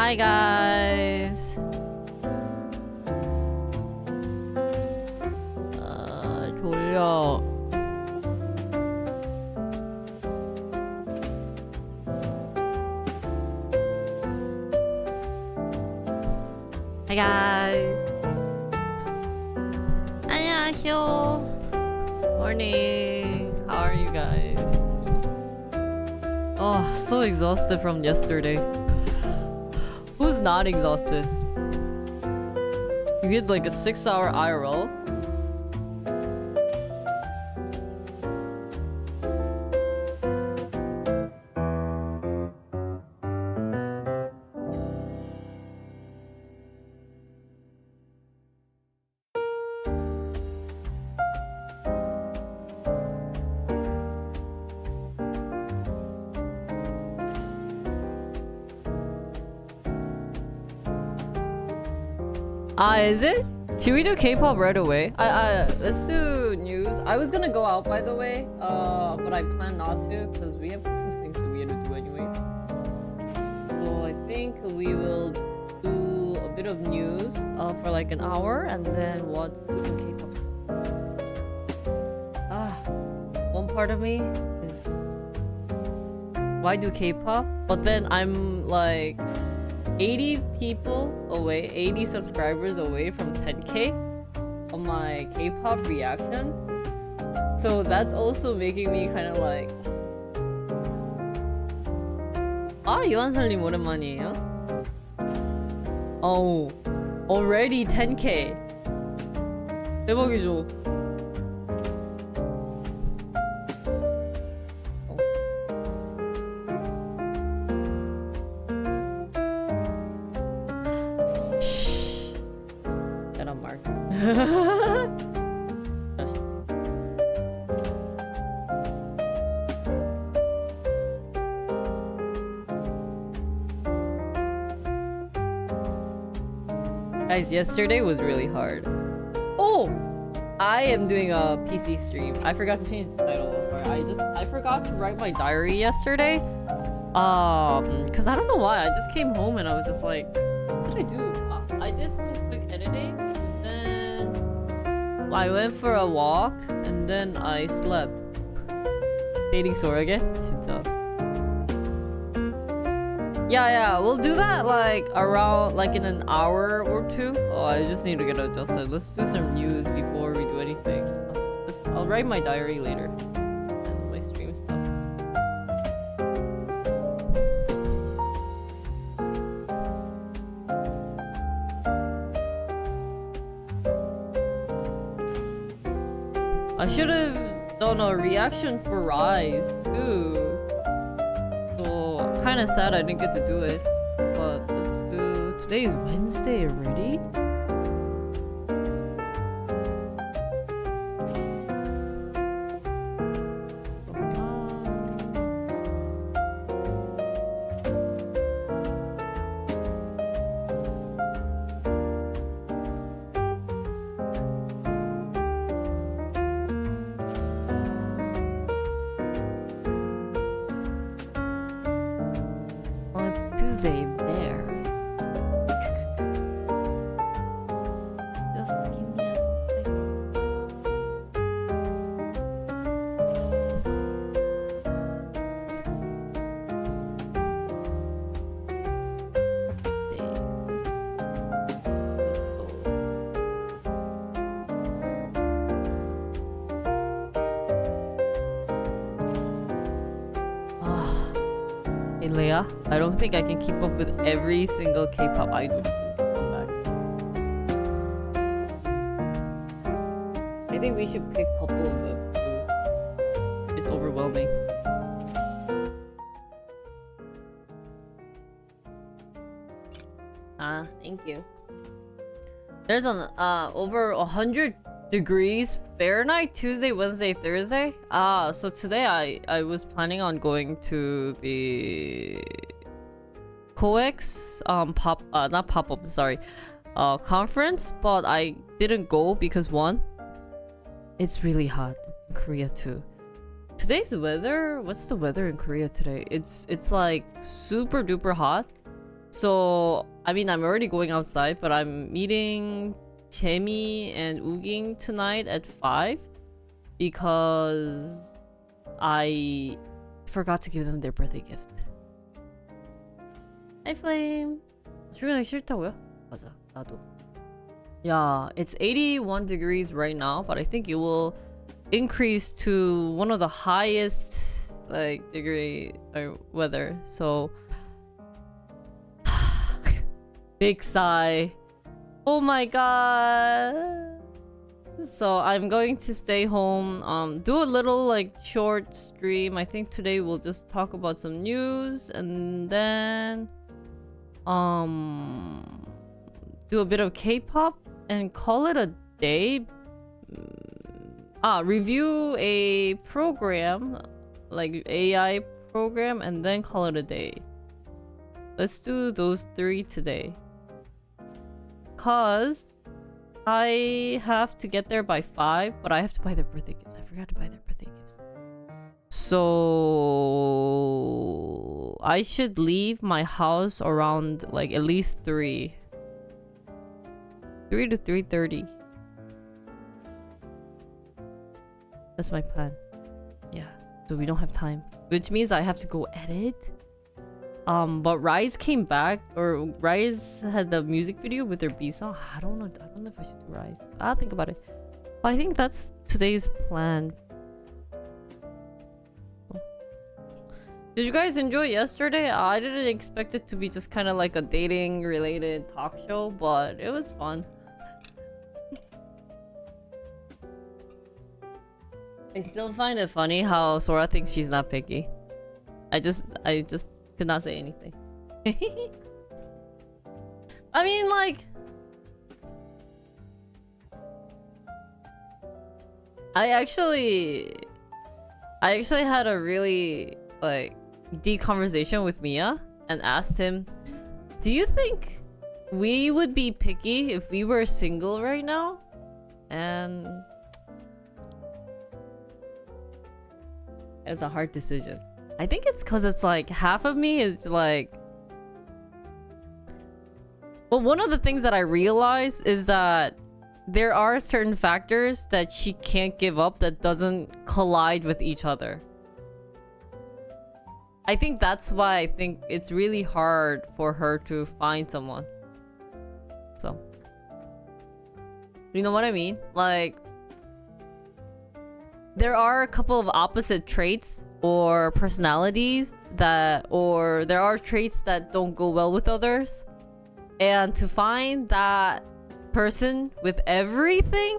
Hi guys. 졸려. Hi guys. 안녕하세요. Morning. How are you guys? Oh, so exhausted from yesterday. Who's not exhausted? You get like a 6-hour IRL. Is it? Should we do K-pop right away? Let's do news. I was gonna go out by the way, but I plan not to because we have things that we have to do anyways. So I think we will do a bit of news for like an hour and then do some K-pop stuff. One part of me is why do K-pop? But then I'm like 80 people away, 80 subscribers away from 10k on my K-pop reaction. So that's also making me kind of like 유한설님 오랜만이에요. Already 10k. 대박이죠. Guys, yesterday was really hard. I am doing a PC stream. I forgot to change the title. Sorry, I forgot to write my diary yesterday. Cause I don't know why. I just came home and I was just like, what did I do? I did some quick editing. Then I went for a walk and then I slept. Dating 소라게? 진짜. Yeah, we'll do that like around like in an hour or two. I just need to get adjusted. Let's do some news before we do anything. I'll write my diary later. That's my stream stuff. I should have done a reaction for Rise too. Kind of sad I didn't get to do it, but let's do. Today is Wednesday already. Tuesday there. Just give me a Hey Leia, I don't think I can keep up with every single K-pop idol. Come back. I think we should pick a couple of them too. It's overwhelming. Thank you. There's an over 100 degrees Fahrenheit Tuesday, Wednesday, Thursday. So today I was planning on going to the COEX not pop-up, sorry, conference, but I didn't go because one, it's really hot in Korea too. Today's weather, what's the weather in Korea today? It's like super duper hot So, I mean, I'm already going outside, but I'm meeting Chemi and Uging tonight at 5 because I forgot to give them their birthday gift. Hi, Flame. 출근하기 싫다고요? 맞아, 나도. Yeah, it's 81 degrees right now, but I think it will increase to one of the highest like degree or weather. So big sigh. Oh my god. So I'm going to stay home, do a little like short stream. I think today we'll just talk about some news and then do a bit of K-pop and call it a day. Review a program, like AI program, and then call it a day. Let's do those 3 today. Cause I have to get there by 5, but I have to buy their birthday gifts. I forgot to buy their birthday gifts. So I should leave my house around like at least 3 to 3:30. That's my plan. Yeah. So we don't have time. Which means I have to go edit. But Rise came back, or Rise had the music video with their B song. I don't know if I should do Rise. I'll think about it. But I think that's today's plan. Did you guys enjoy yesterday? I didn't expect it to be just kind of like a dating related talk show, but it was fun. I still find it funny how Sora thinks she's not picky. I just could not say anything. I mean, like, I actually had a really like deep conversation with Mia and asked him, do you think we would be picky if we were single right now? And it's a hard decision. I think it's because it's like half of me is like, well, one of the things that I realize is that there are certain factors that she can't give up that doesn't collide with each other. I think that's why I think it's really hard for her to find someone. So, you know what I mean? Like, there are a couple of opposite traits or personalities or there are traits that don't go well with others. And to find that person with everything,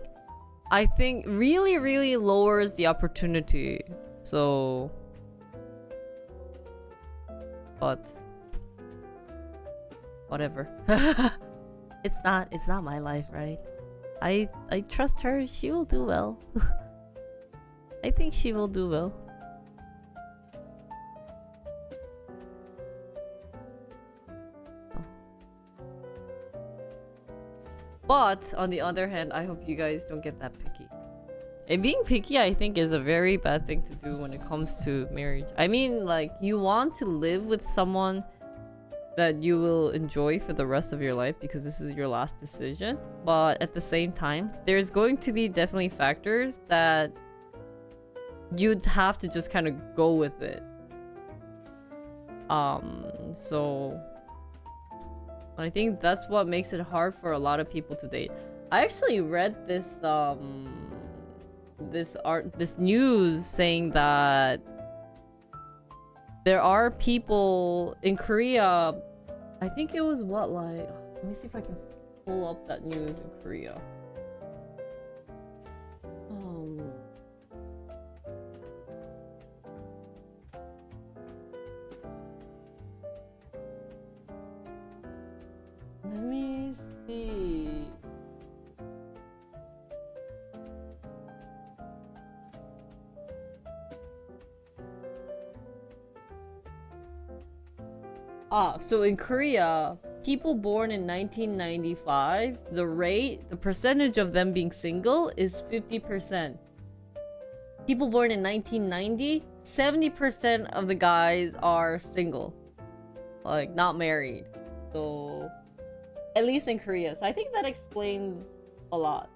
I think really, really lowers the opportunity. So, but whatever. It's not my life, right? I trust her. She will do well. I think she will do well. But on the other hand, I hope you guys don't get that picky. And being picky, I think, is a very bad thing to do when it comes to marriage. I mean, like, you want to live with someone that you will enjoy for the rest of your life because this is your last decision. But at the same time, there's going to be definitely factors that you'd have to just kind of go with it. So I think that's what makes it hard for a lot of people to date. I actually read this this news saying that there are people in Korea. I think it was what, like, let me see if I can pull up that news in Korea. Let me see. So in Korea, people born in 1995, the percentage of them being single is 50%. People born in 1990, 70% of the guys are single. Like, not married. So, at least in Korea. So I think that explains a lot.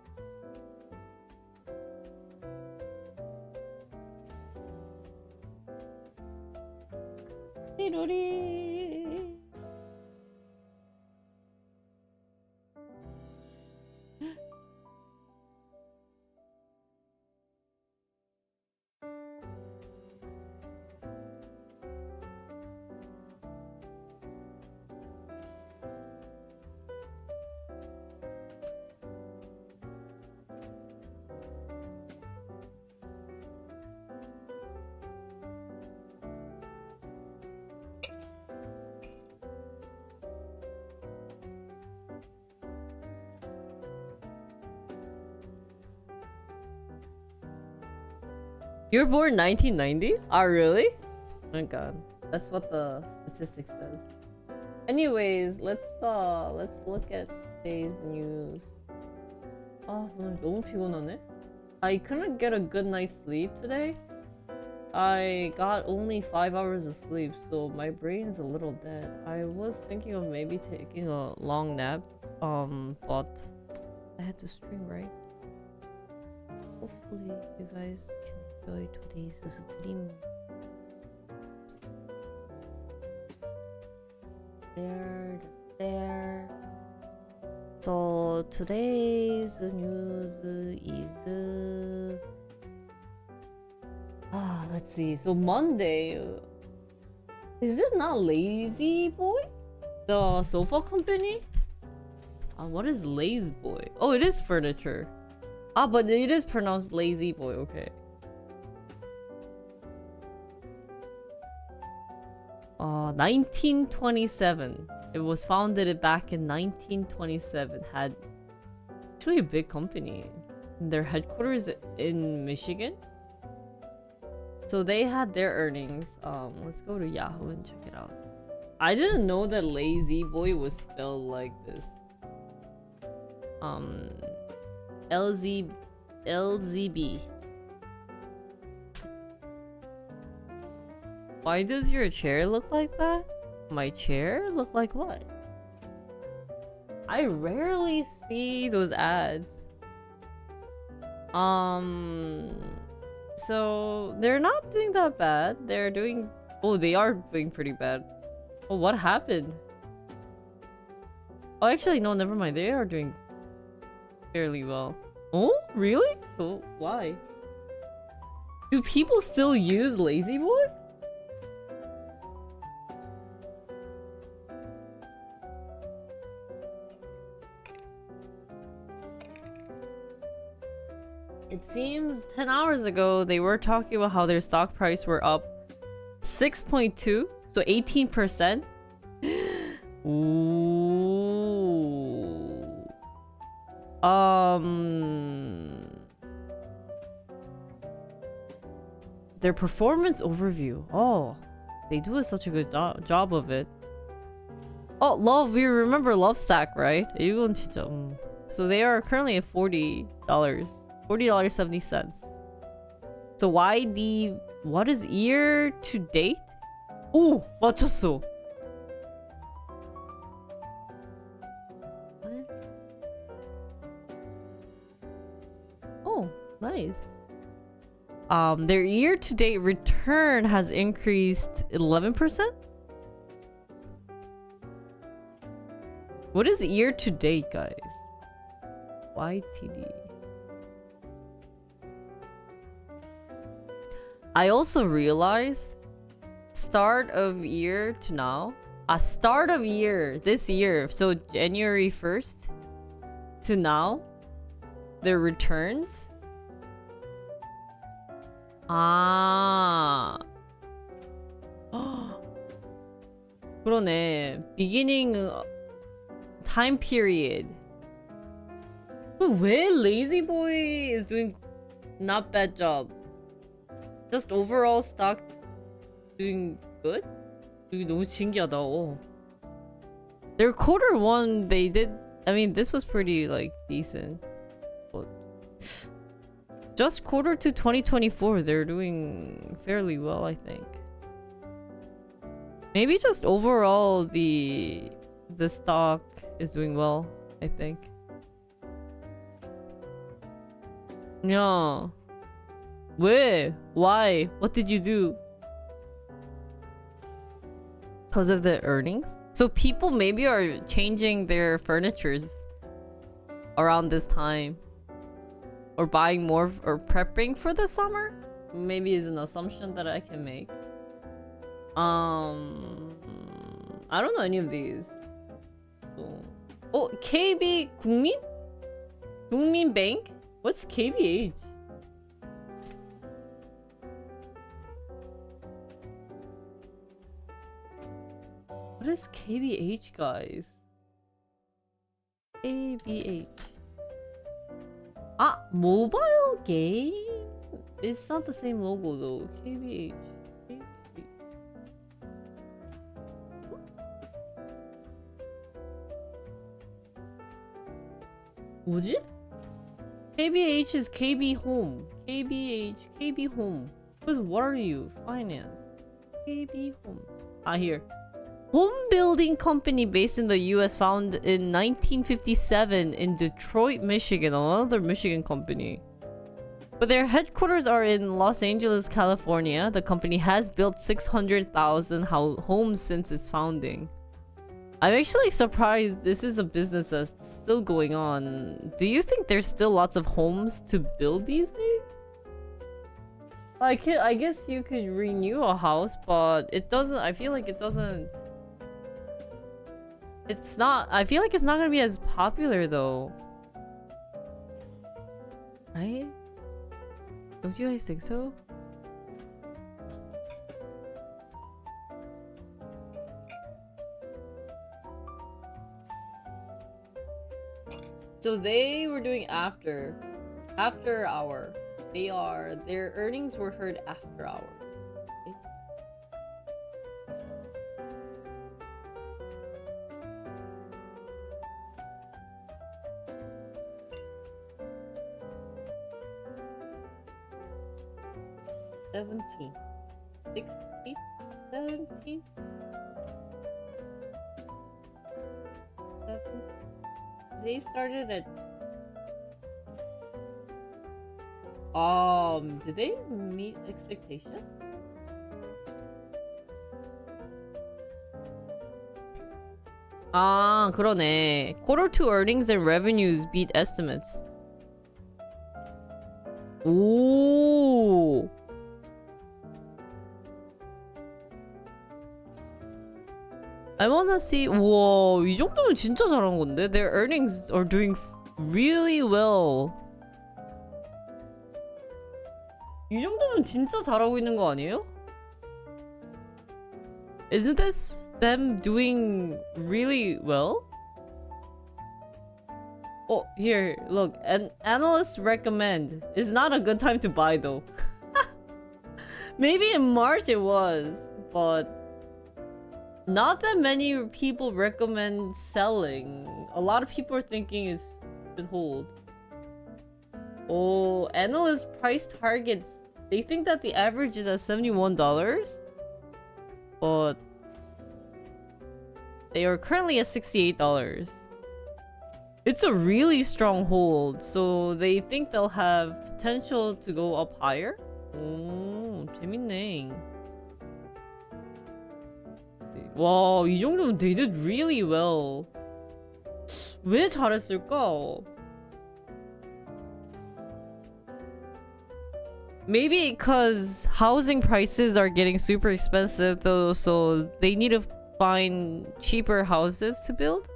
You were born 1990? Oh, really? Oh my god. That's what the statistics says. Anyways, let's look at today's news. 아, 오늘 너무 피곤하네. I couldn't get a good night's sleep today. I got only 5 hours of sleep, so my brain's a little dead. I was thinking of maybe taking a long nap, but I had to stream, right? Hopefully you guys can enjoy today's stream. There. So today's news is let's see. So Monday, is it not Lazy Boy, the sofa company? What is Lazy Boy? Oh, it is furniture. But it is pronounced Lazy Boy. Okay. 1927. It was founded back in 1927. Had actually a big company. Their headquarters in Michigan. So they had their earnings. Let's go to Yahoo and check it out. I didn't know that Lazy Boy was spelled like this. LZB. Why does your chair look like that? My chair look like what? I rarely see those ads. So they're not doing that bad. They're doing... Oh, they are doing pretty bad. Oh, what happened? Oh, actually, no, never mind. They are doing fairly well. Oh, really? Oh, why? Do people still use Lazy Boy? It seems 10 hours ago they were talking about how their stock price were up 6.2, so 18%. Ooh. Their performance overview. Oh, they do such a good job of it. Oh, Love, we remember Lovesac, right? 이건 진짜. So they are currently at $40.70. So what is year to date? 오, 맞췄어. Oh, nice. Their year to date return has increased 11%. What is year to date, guys? YTD. I also realized start of year to now. Start of year this year. So January 1st to now. Their returns. 그러네. Beginning time period. 왜 Lazy Boy is doing not bad job? Just overall stock doing good? 이게 너무 신기하다. Oh. Their quarter one, they did. I mean, this was pretty like decent. But just quarter to 2024, they're doing fairly well, I think. Maybe just overall the the stock is doing well, I think. Yeah. Where? Why? What did you do? Because of the earnings? So people maybe are changing their furnitures around this time. Or buying more or prepping for the summer? Maybe is an assumption that I can make. I don't know any of these. Oh, KB 국민? 국민 Bank? What's KBH? What is KBH, guys? KBH. Ah, mobile game? It's not the same logo though. KBH. 뭐지? KBH is KB Home. KBH, KB Home. But what are you? Finance. KB Home. Ah, here. Home building company based in the US, founded in 1957 in Detroit, Michigan. Another Michigan company. But their headquarters are in Los Angeles, California. The company has built 600,000 homes since its founding. I'm actually surprised this is a business that's still going on. Do you think there's still lots of homes to build these days? I guess you could renew a house, but it doesn't. I feel like it doesn't. It's not. I feel like it's not gonna be as popular though. Right? Don't you guys think so? So they were doing after hour. Their earnings were heard after hour. Okay. 17, 16, 17, 17. They started at did they meet expectation? 아, 그러네. Quarter 2 earnings and revenues beat estimates. 오. I wanna see. 우와, 이 정도면 진짜 잘한 건데. Their earnings are doing really well. 이 정도면 진짜 잘하고 있는 거 아니에요? Isn't this them doing really well? Oh, here, look. An analysts recommend. It's not a good time to buy though. Maybe in March it was, but not that many people recommend selling. A lot of people are thinking it should hold. Oh, analyst price targets. They think that the average is at $71, but they are currently at $68. It's a really strong hold, so they think they'll have potential to go up higher. 오, 재밌네. 와, 이 정도면 they did really well. 왜 잘했을까? Maybe because housing prices are getting super expensive though, so they need to find cheaper houses to build?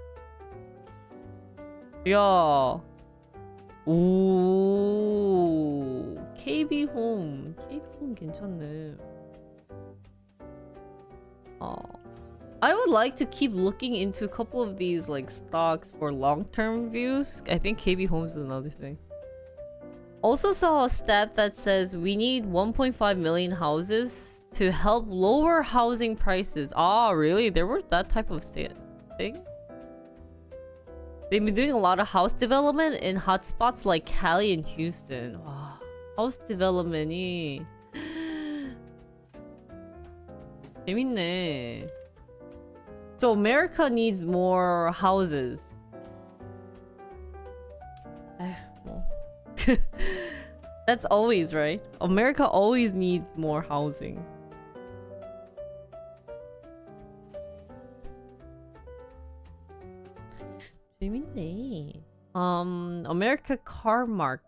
야. 오. KB Home. KB Home 괜찮네. I would like to keep looking into a couple of these like stocks for long-term views. I think KB Home is another thing. Also saw a stat that says we need 1.5 million houses to help lower housing prices. Ah, really? There were that type of things? They've been doing a lot of house development in hotspots like Cali and Houston. Wow. House development이 재밌네. So America needs more houses. Well. That's always right. America always needs more housing. 재밌네. America Carmark,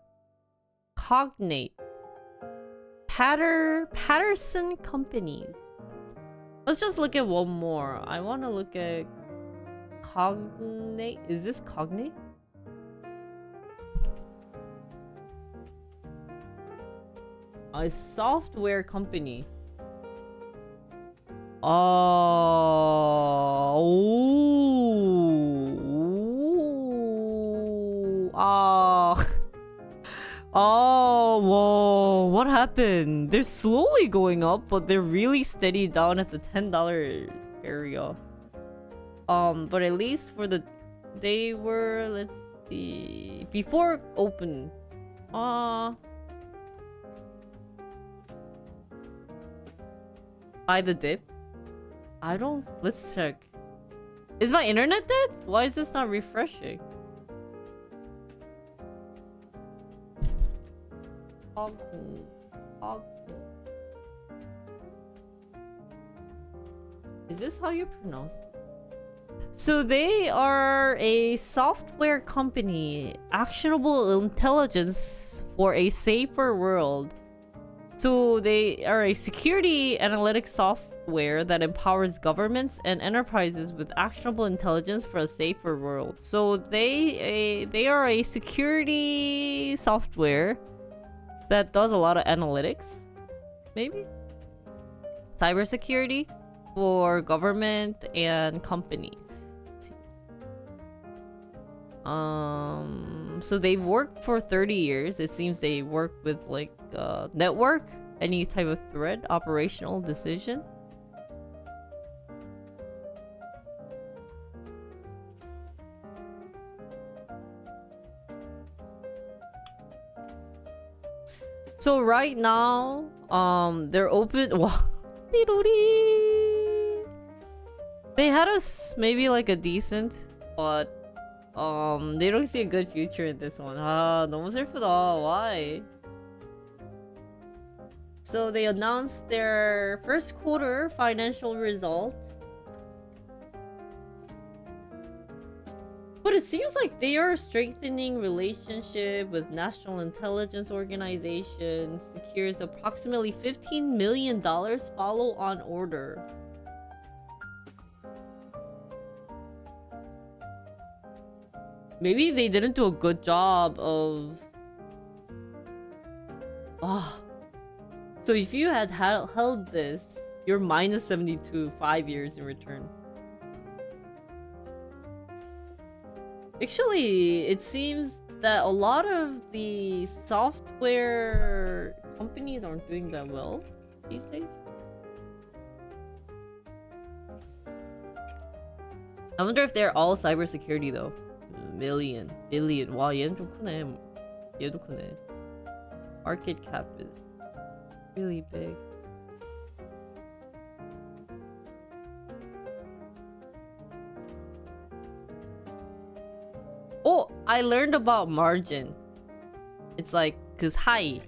Cognate, Patterson Companies. Let's just look at one more. I want to look at Cognate. Is this Cognate? A software company. Oh, whoa, what happened? They're slowly going up, but they're really steady down at the $10 area. But at least for they were, let's see, before open. By the dip? Let's check. Is my internet dead? Why is this not refreshing? Is this how you pronounce it? So they are a software company, actionable intelligence for a safer world. So they are a security analytics software that empowers governments and enterprises with actionable intelligence for a safer world. So they are a security software that does a lot of analytics, maybe cybersecurity for government and companies. So they've worked for 30 years. It seems they work with like network, any type of thread, operational decision. So right now, they're open. Wow. They had us maybe like a decent, but they don't see a good future in this one. 너무 슬프다. Why? So they announced their first quarter financial result. But it seems like they are strengthening relationship with National Intelligence Organization, secures approximately $15 million follow-on order. Maybe they didn't do a good job of... So if you had held this, you're minus 72 5 years in return. Actually, it seems that a lot of the software companies aren't doing that well these days. I wonder if they're all cybersecurity though. Billion. 와, 얘는 좀 크네. 얘도 크네. Market cap is really big. Oh, I learned about margin. It's like, cause high.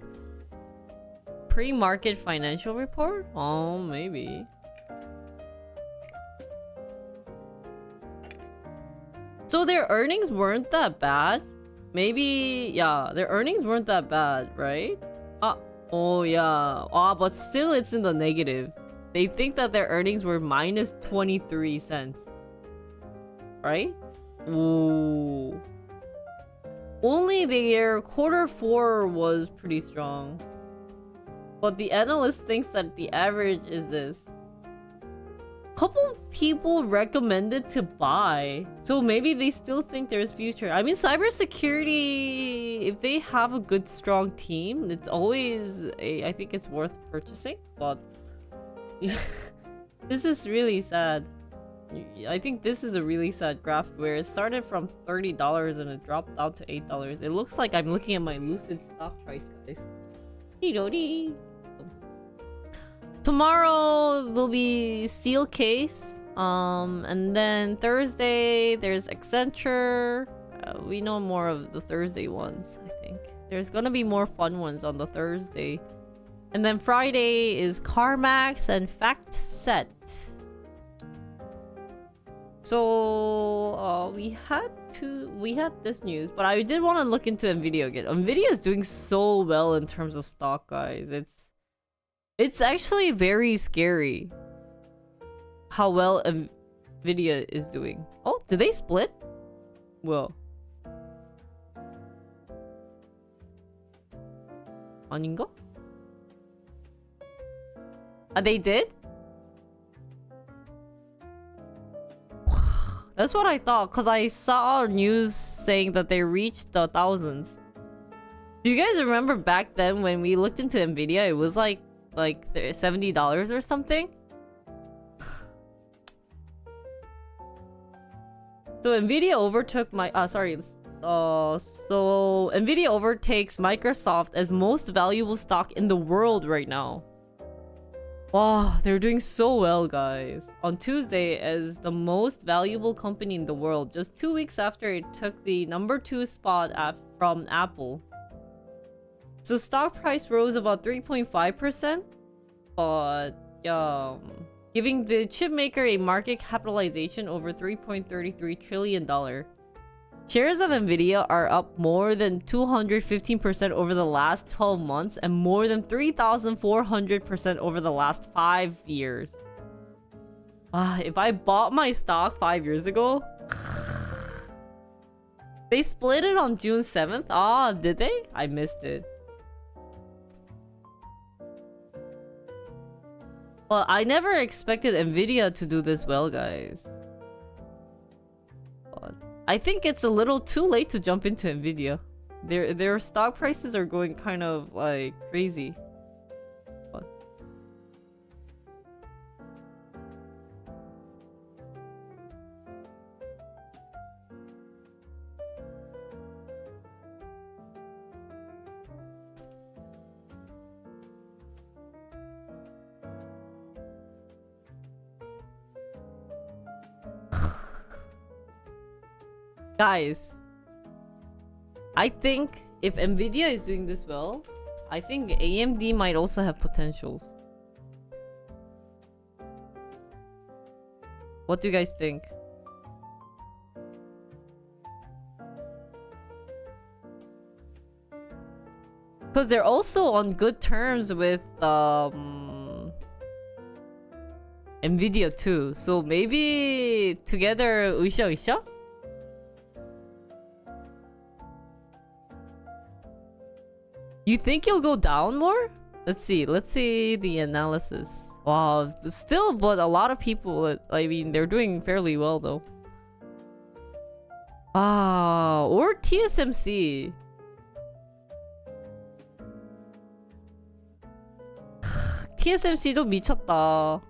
Pre-market financial report? Oh, maybe. So their earnings weren't that bad? Maybe, yeah, their earnings weren't that bad, right? Oh yeah. But still it's in the negative. They think that their earnings were minus 23 cents. Right? Ooh. Only their quarter 4 was pretty strong. But the analyst thinks that the average is this. Couple people recommended to buy. So maybe they still think there's future. I mean, cybersecurity, if they have a good strong team, it's always I think it's worth purchasing. But this is really sad. I think this is a really sad graph where it started from $30 and it dropped down to $8. It looks like I'm looking at my Lucid stock price, guys. Tomorrow will be Steelcase. And then Thursday, there's Accenture. We know more of the Thursday ones, I think. There's gonna be more fun ones on the Thursday. And then Friday is CarMax and FactSet. So we had this news, but I did want to look into Nvidia again. Nvidia is doing so well in terms of stock, guys. It's actually very scary how well Nvidia is doing. Oh, did they split? Well, 아닌가? They did? That's what I thought, because I saw news saying that they reached the thousands. Do you guys remember back then when we looked into Nvidia, it was like $70 or something? So Nvidia overtook so Nvidia overtakes Microsoft as most valuable stock in the world right now. Wow, they're doing so well, guys. On Tuesday, as the most valuable company in the world, just 2 weeks after it took the number 2 spot from Apple. So stock price rose about 3.5%, but giving the chipmaker a market capitalization over $3.33 trillion. Shares of Nvidia are up more than 215% over the last 12 months and more than 3,400% over the last 5 years. If I bought my stock 5 years ago... They split it on June 7th? Did they? I missed it. Well, I never expected Nvidia to do this well, guys. I think it's a little too late to jump into Nvidia. Their stock prices are going kind of like crazy. Guys, I think if Nvidia is doing this well, I think AMD might also have potentials. What do you guys think? Because they're also on good terms with Nvidia too. So maybe together 으쌰으쌰? You think you'll go down more? Let's see the analysis. Wow, still, but a lot of people, I mean, they're doing fairly well though. Or TSMC. TSMC도 미쳤다.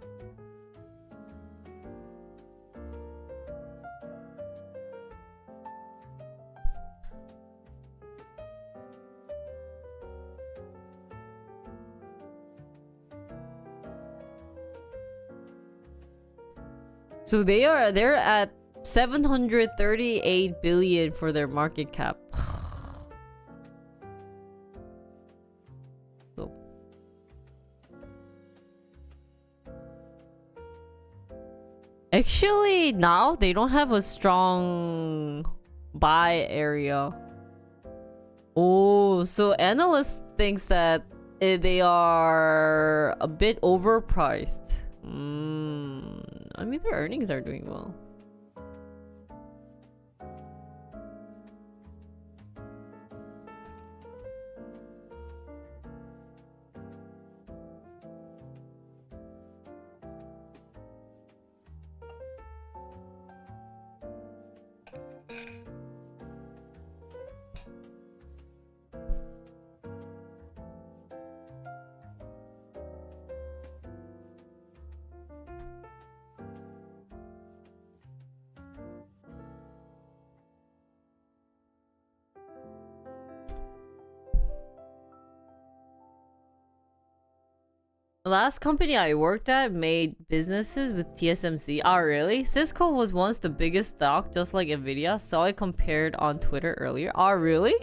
So they're at 738 billion for their market cap. So. Actually, now they don't have a strong buy area. Oh, so analyst thinks that they are a bit overpriced. I mean, their earnings are doing well. The last company I worked at made businesses with TSMC. Oh, really? Cisco was once the biggest stock, just like Nvidia. Saw it compared on Twitter earlier. Oh, really?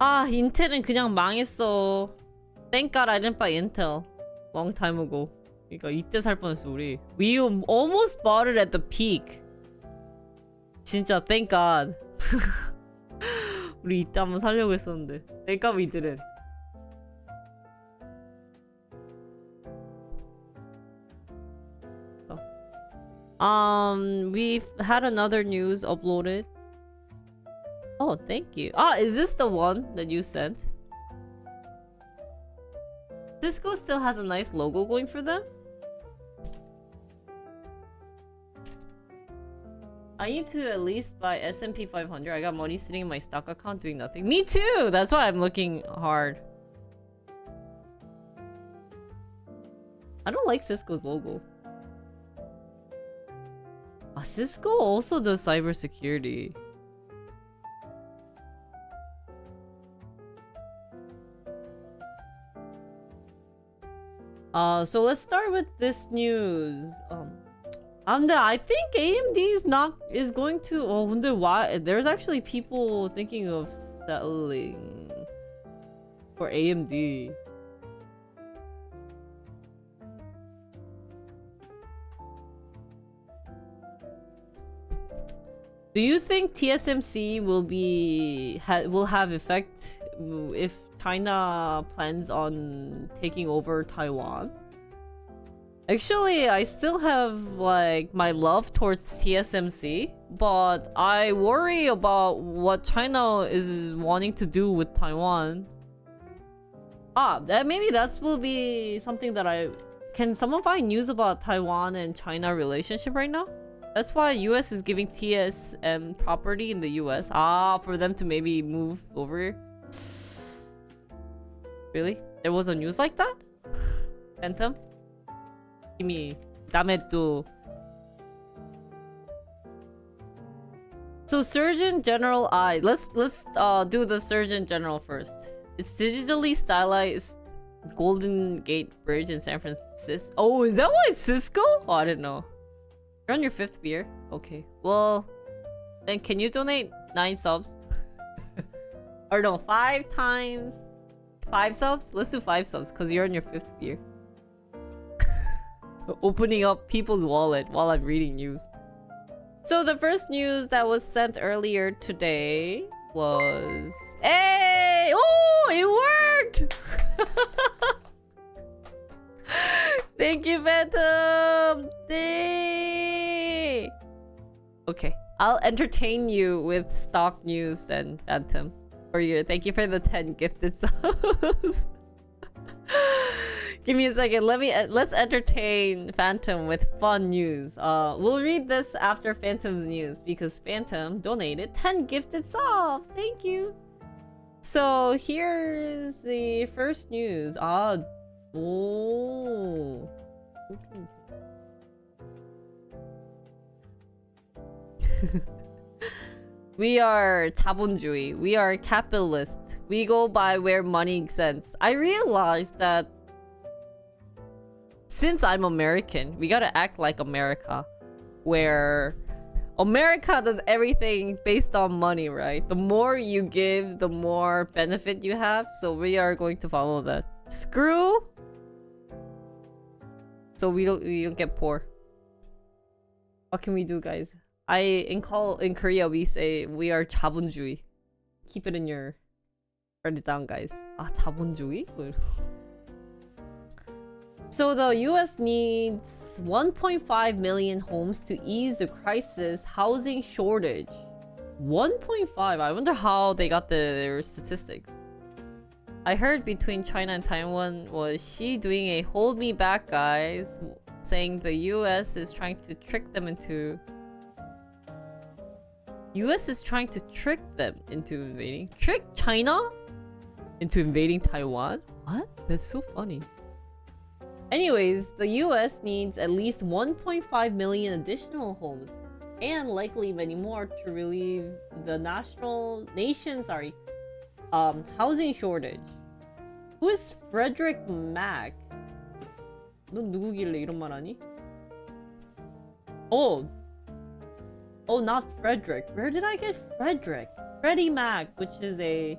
아, 인텔은 그냥 망했어. Thank God I didn't buy Intel. Long time ago. 그러니까 이때 살 뻔했어, 우리. We almost bought it at the peak. 진짜 thank God. 우리 이때 한번 살려고 했었는데. Thank God we didn't. We've had another news uploaded. Oh, thank you. Ah, is this the one that you sent? Cisco still has a nice logo going for them. I need to at least buy S&P 500. I got money sitting in my stock account doing nothing. Me too! That's why I'm looking hard. I don't like Cisco's logo. Cisco also does cybersecurity. So let's start with this news. 근데 I think AMD is going to. 근데 why? There's actually people thinking of selling for AMD. Do you think TSMC will have effect if China plans on taking over Taiwan? Actually, I still have like my love towards TSMC, but I worry about what China is wanting to do with Taiwan. Maybe that will be something that can someone find news about Taiwan and China relationship right now? That's why US is giving TSM property in the US. For them to maybe move over. Really? There was a news like that? Phantom? 이미 다음에 또. So Surgeon General let's do the Surgeon General first. It's digitally stylized Golden Gate Bridge in San Francisco. Oh, is that why it's Cisco? Oh, I didn't know. You're on your 5th beer? Okay. Well, then can you donate 9 subs? Or no, 5 times 5 subs? Let's do 5 subs because you're on your 5th beer. Opening up people's wallet while I'm reading news. So the first news that was sent earlier today was... Hey! Oh, it worked! Thank you, Phantom! Hey! Okay, I'll entertain you with stock news then, Phantom. Thank you for the 10 gifted subs. Give me a second. Let's entertain Phantom with fun news. We'll read this after Phantom's news because Phantom donated 10 gifted subs. Thank you. So here's the first news. We are 자본주의. We are capitalist. We go by where money sends. I realized that since I'm American, we gotta act like America, where America does everything based on money, right? The more you give, the more benefit you have. So we are going to follow that. Screw. So we don't get poor. What can we do, guys? In Korea we say we are 자본주의. Keep it in your. Write it down, guys. 자본주의? So the US needs 1.5 million homes to ease the crisis housing shortage. 1.5. I wonder how they got their statistics. I heard between China and Taiwan was Xi doing a hold me back, guys, saying the US is trying to trick them into US is trying to trick them into invading. Trick China into invading Taiwan? What? That's so funny. Anyways, the US needs at least 1.5 million additional homes and likely many more to relieve the nation's housing shortage. Who is Frederick Mac? 넌 누구길래 이런 말 하니? Oh, not Frederick. Where did I get Frederick? Freddie Mac, which is a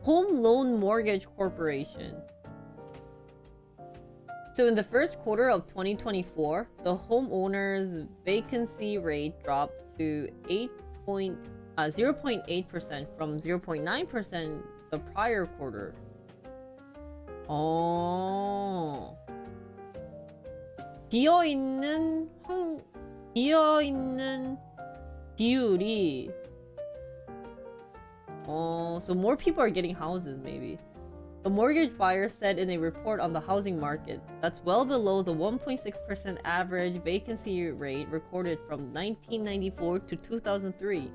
home loan mortgage corporation. So in the first quarter of 2024, the homeowner's vacancy rate dropped to 0.8% from 0.9% the prior quarter. 어. 비어있는 비율이 so more people are getting houses maybe. The mortgage buyer said in a report on the housing market that's well below the 1.6% average vacancy rate recorded from 1994 to 2003.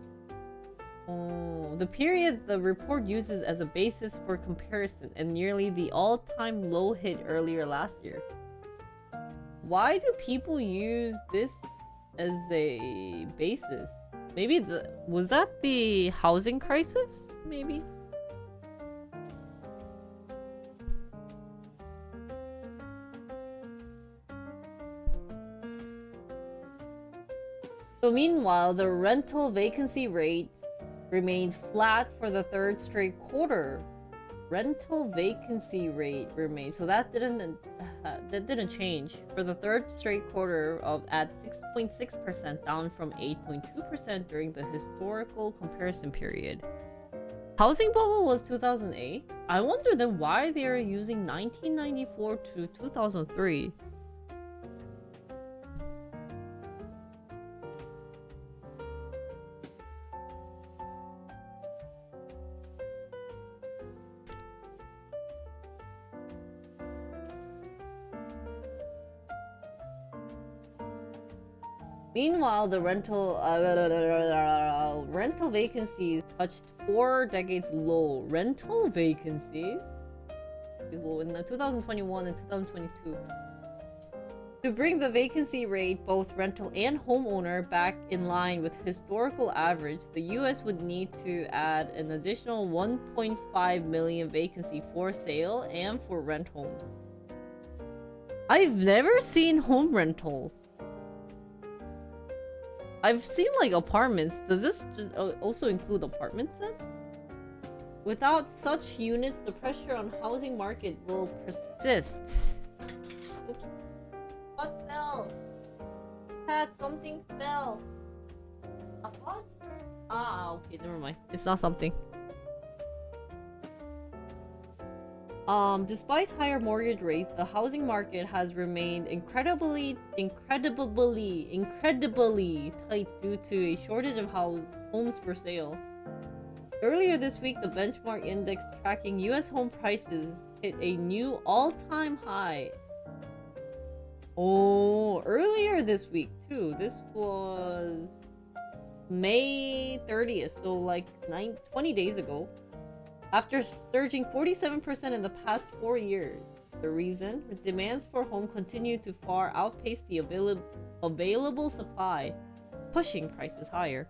The period the report uses as a basis for comparison and nearly the all-time low hit earlier last year. Why do people use this as a basis? Maybe was that the housing crisis? Maybe? So meanwhile, the rental vacancy rate remained flat for the third straight quarter. Rental vacancy rate remained, so that didn't change for the third straight quarter at 6.6%, down from 8.2% during the historical comparison period. Housing bubble was 2008. I wonder then why they are using 1994 to 2003. Meanwhile, the rental vacancies touched 4 decades low. Rental vacancies in 2021 and 2022. To bring the vacancy rate, both rental and homeowner, back in line with historical average, the US would need to add an additional 1.5 million vacancy for sale and for rent homes. I've never seen home rentals. I've seen like apartments. Does this just also include apartments then? Without such units, the pressure on housing market will persist. Oops. What fell? Pat, something fell. A what? Ah, okay, never mind. It's not something. Despite higher mortgage rates, the housing market has remained incredibly tight due to a shortage of homes for sale. Earlier this week, the benchmark index tracking US home prices hit a new all-time high. Oh, earlier this week too. This was May 30th, so like 20 days ago. After surging 47% in the past 4 years. The reason? The demands for home continue to far outpace the available supply, pushing prices higher.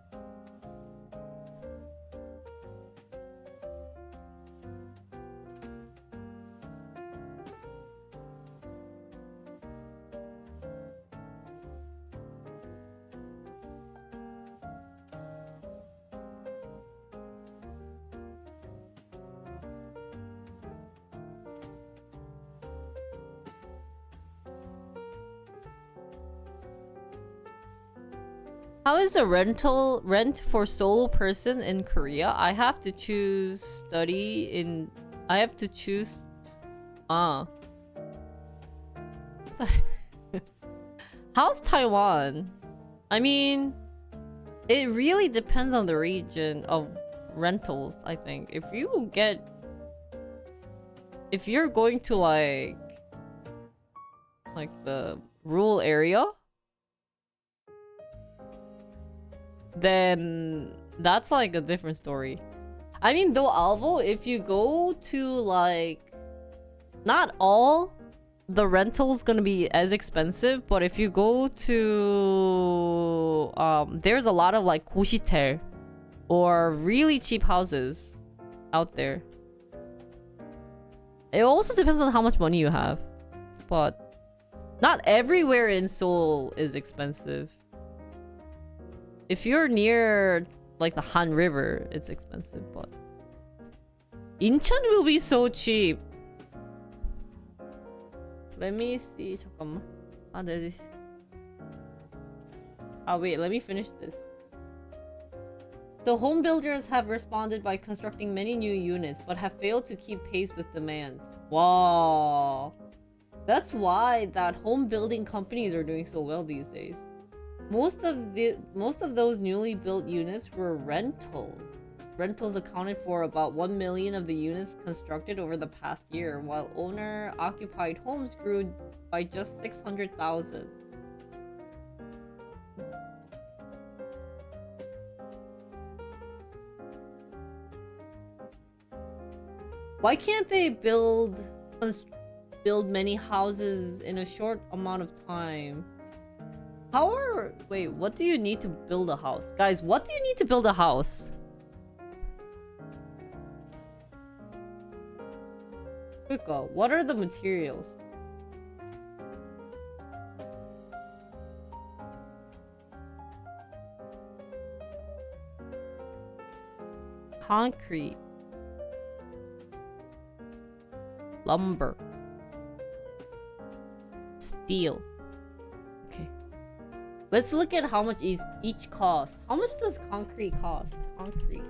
How is the rent for solo person in Korea? I have to choose study in. I have to choose. How's Taiwan? I mean, it really depends on the region of rentals. I think if you're going to like the rural area. then that's like a different story. I mean, though Alvo, if you go to like, not all the rentals gonna be as expensive, but if you go to there's a lot of like 고시텔 or really cheap houses out there. It also depends on how much money you have, but not everywhere in Seoul is expensive. If you're near like the Han River, it's expensive, but Incheon will be so cheap. Let me see. 잠깐만. Wait, let me finish this. So home builders have responded by constructing many new units, but have failed to keep pace with demands. Wow. That's why that home building companies are doing so well these days. Most of those newly built units were rentals. Rentals accounted for about 1 million of the units constructed over the past year, while owner-occupied homes grew by just 600,000. Why can't they build many houses in a short amount of time? Wait, what do you need to build a house? Guys, what do you need to build a house? 그러니까, what are the materials? Concrete. Lumber. Steel. Okay. Let's look at how much each cost. How much does concrete cost? Concrete.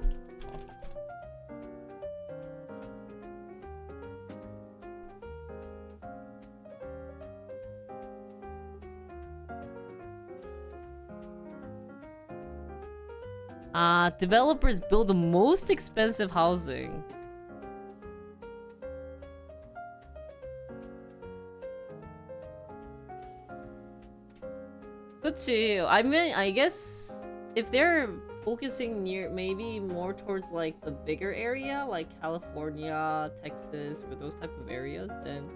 Developers build the most expensive housing. 그치. I mean, I guess if they're focusing maybe more towards like the bigger area, like California, Texas, or those type of areas, then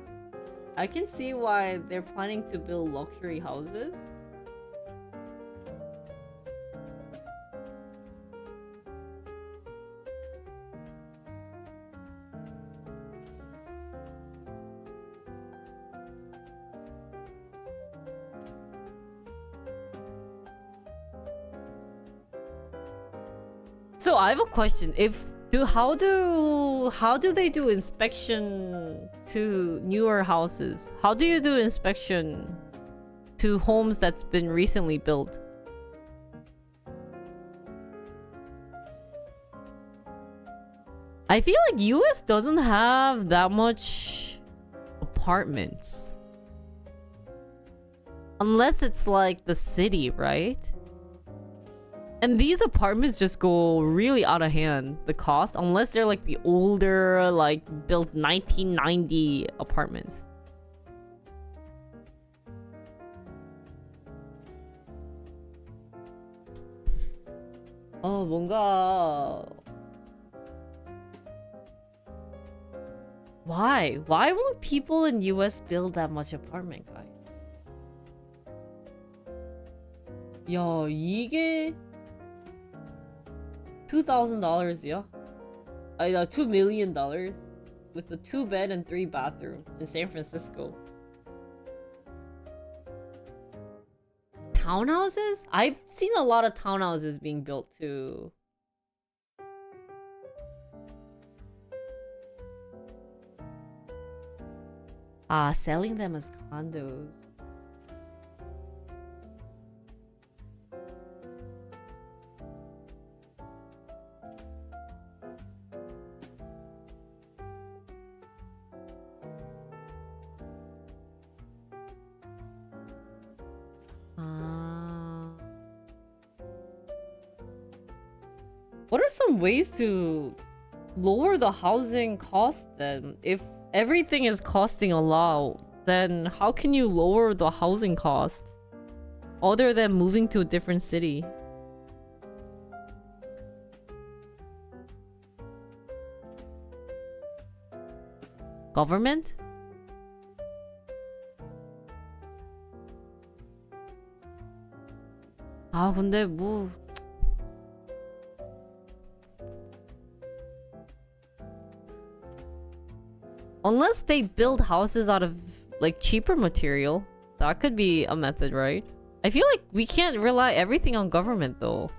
I can see why they're planning to build luxury houses. So I have a question. How do they do inspection to newer houses? How do you do inspection to homes that's been recently built? I feel like US doesn't have that much apartments. Unless it's like the city, right? And these apartments just go really out of hand, the cost, unless they're like the older, like built 1990 apartments. 뭔가... Why? Why won't people in US build that much apartment, guys? 야, 이게... $2,000이야? $2 million with a 2-bed and 3-bathroom in San Francisco. Townhouses? I've seen a lot of townhouses being built too. Selling them as condos. What are some ways to lower the housing cost then? If everything is costing a lot, then how can you lower the housing cost? Other than moving to a different city? Government? 아, 근데 뭐 unless they build houses out of like cheaper material, that could be a method, right? I feel like we can't rely everything on government though.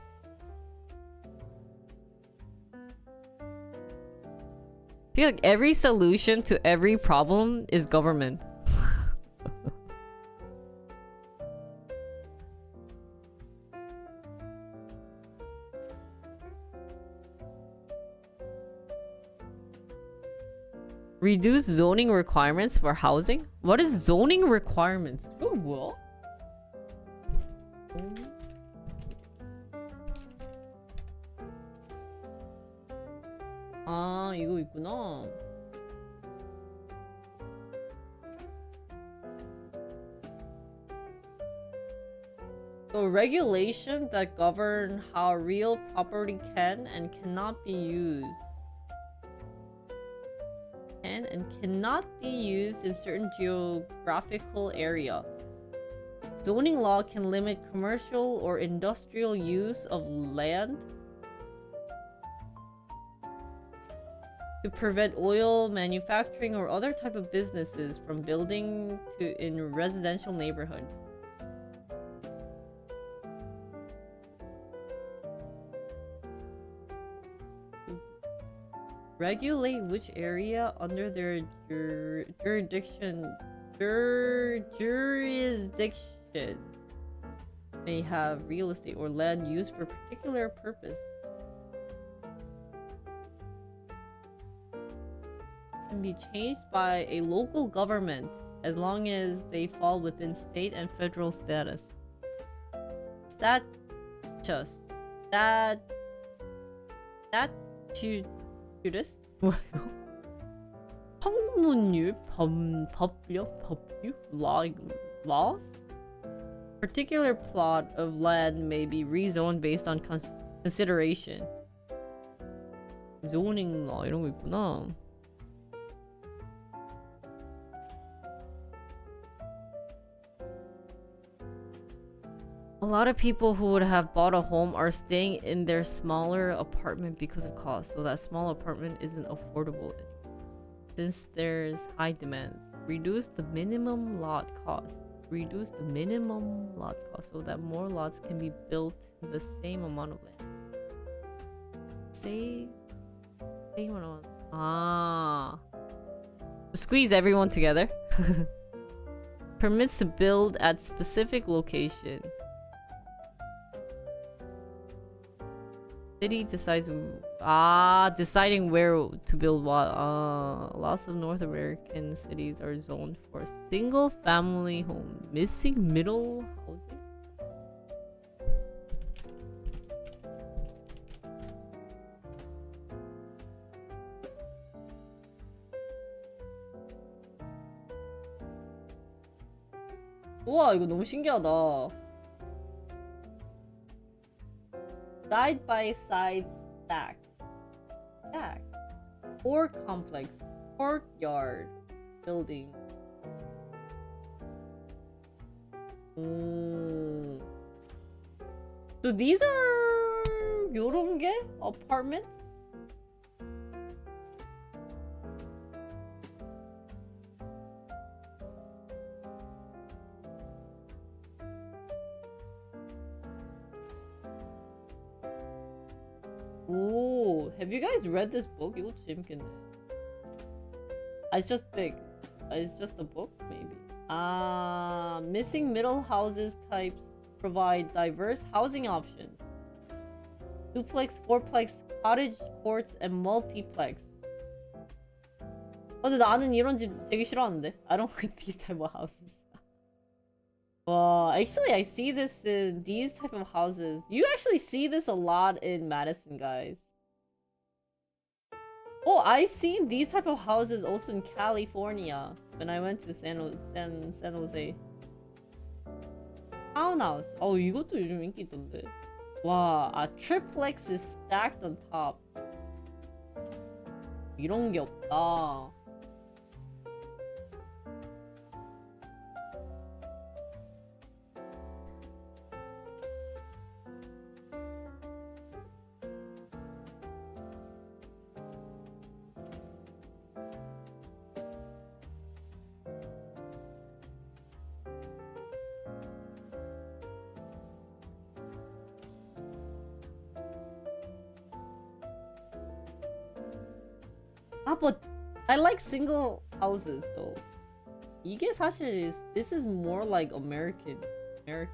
I feel like every solution to every problem is government. Reduce zoning requirements for housing? What is zoning requirements? Oh, what? 아, 이거 있구나. So regulations that govern how real property can and cannot be used. Can and cannot be used in certain geographical area. Zoning law can limit commercial or industrial use of land to prevent oil manufacturing or other type of businesses from building in residential neighborhoods. Regulate which area under their jurisdiction may have real estate or land used for a particular purpose. Can be changed by a local government as long as they fall within state and federal status. Statutes. Statutes? 뭐예요? 법률? 법규? Laws? Particular plot of land may be rezoned based on consideration. Zoning law 이런 거 있구나. A lot of people who would have bought a home are staying in their smaller apartment because of cost, so that small apartment isn't affordable anymore. Since there's high demands, reduce the minimum lot cost. Reduce the minimum lot cost so that more lots can be built in the same amount of land. Same amount. Ah. Squeeze everyone together. Permits to build at specific location. City decides deciding where to build what. Lots of North American cities are zoned for single family home. Missing middle housing? 우와, 이거 너무 신기하다. Side by side stack or complex courtyard building. So these are 요런 게 apartments? Oh, have you guys read this book? 이것도 재밌겠네. It's just big. It's just a book, maybe. Missing middle houses types provide diverse housing options. Duplex, fourplex, cottage, courts, and multiplex. 근데 나는 이런 집 되게 싫어하는데. I don't like these type of houses. Actually, I see this in these type of houses. You actually see this a lot in Madison, guys. Oh, I've seen these type of houses also in California when I went to San Jose. Townhouse. 이것도 요즘 인기 있던데. 와, triplex is stacked on top. 이런 게 없다. but I like single houses though. 이게 사실 this is more like America. 뭐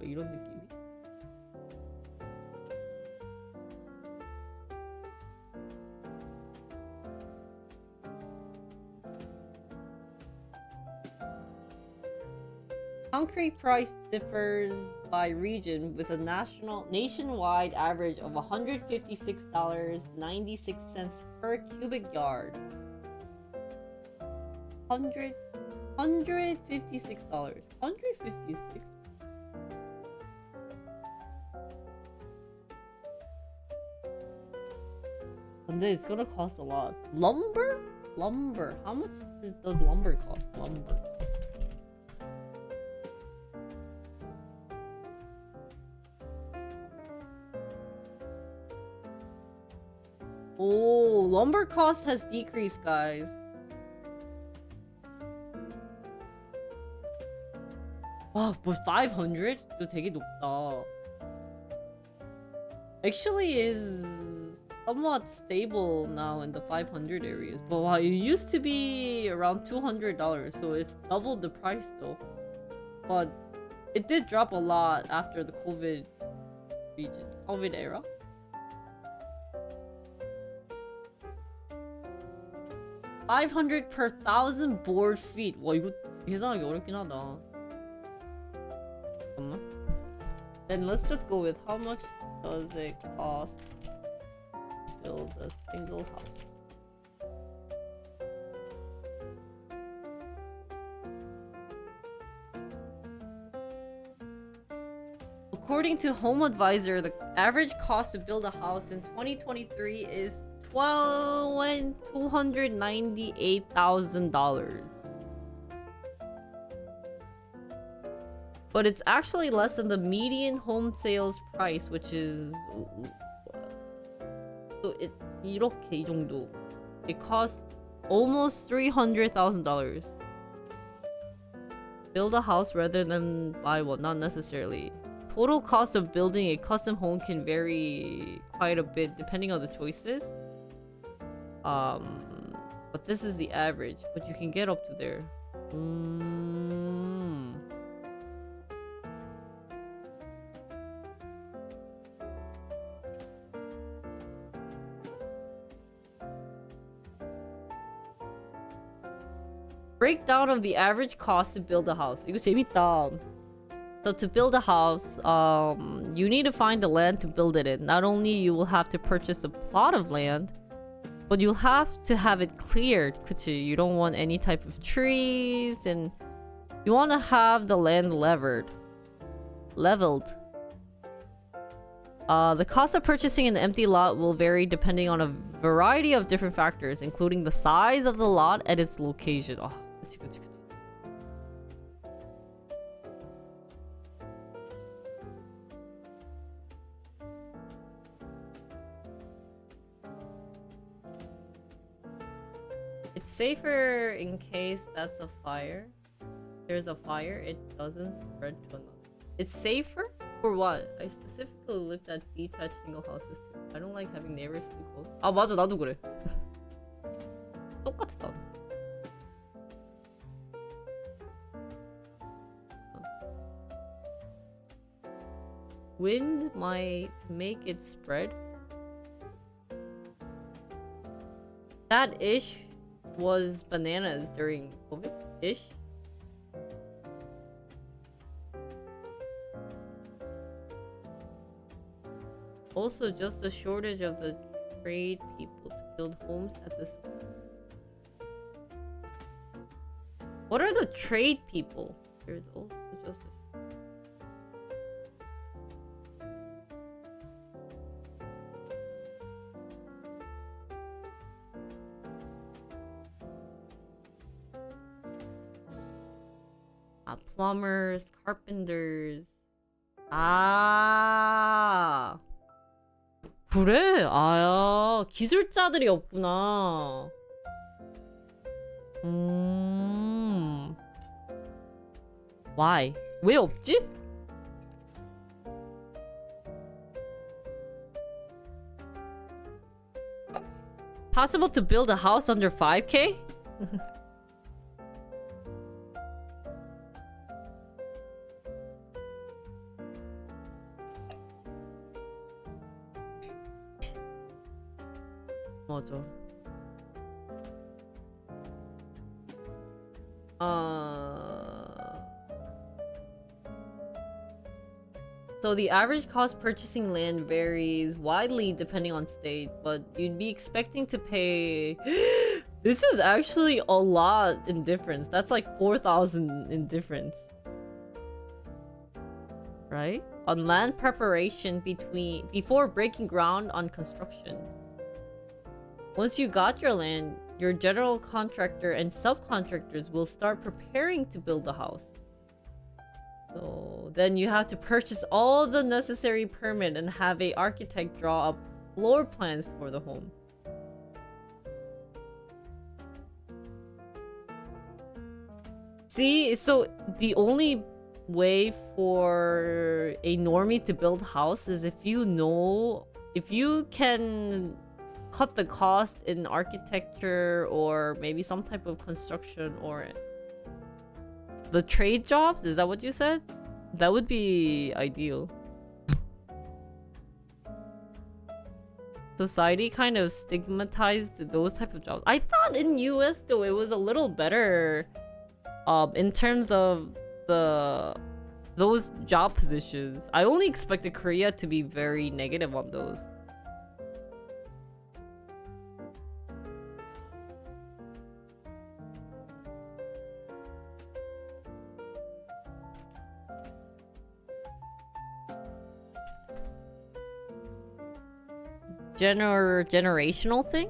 이런 느낌이. Concrete price differs by region with a nationwide average of $156.96 per cubic yard. $156. 156. And then it's gonna cost a lot. Lumber? How much does lumber cost? Oh, lumber cost has decreased, guys. 와, 뭐 500? 이거 되게 높다. Actually is somewhat stable now in the 500 areas. But wow, it used to be around $200, so it doubled the price though. But it did drop a lot after the COVID era. $500 per 1,000 board feet. 와, 이거 계산하기 어렵긴 하다. 잠깐만. Then let's just go with how much does it cost to build a single house? According to Home Advisor, the average cost to build a house in 2023 is $298,000. But it's actually less than the median home sales price, which is so 이렇게 이 정도. It costs almost $300,000. Build a house rather than buy one, not necessarily. Total cost of building a custom home can vary quite a bit depending on the choices. But this is the average, but you can get up to there. Breakdown of the average cost to build a house. 이거 재밌다. So to build a house, you need to find the land to build it in. Not only you will have to purchase a plot of land, but you'll have to have it cleared. 그치? You don't want any type of trees, and you want to have the land leveled. The cost of purchasing an empty lot will vary depending on a variety of different factors, including the size of the lot and its location. Oh, 그치. It's safer in case that's a fire. There's a fire, it doesn't spread to another. It's safer? For what? I specifically looked at detached single houses too. I don't like having neighbors too close. 아 맞아, 나도 그래. 똑같아 나도. Wind might make it spread. That ish was bananas during COVID ish. Also, just a shortage of the trade people to build homes at this. What are the trade people? There's also just plumbers, carpenters. 아, 그래? 아, 기술자들이 없구나. Why? 왜 없지? possible to build a house under 5K? 맞아. So the average cost purchasing land varies widely depending on state, but you'd be expecting to pay. This is actually a lot in difference. That's like 4,000 in difference, right? On land preparation before breaking ground on construction. Once you got your land, your general contractor and subcontractors will start preparing to build the house. So then you have to purchase all the necessary permit and have a architect draw up floor plans for the home. See, so the only way for a normie to build a house is if you can cut the cost in architecture or maybe some type of construction or the trade jobs. Is that what you said? That would be ideal. Society kind of stigmatized those type of jobs. I thought in US though it was a little better in terms of those job positions. I only expected Korea to be very negative on those. Generational thing?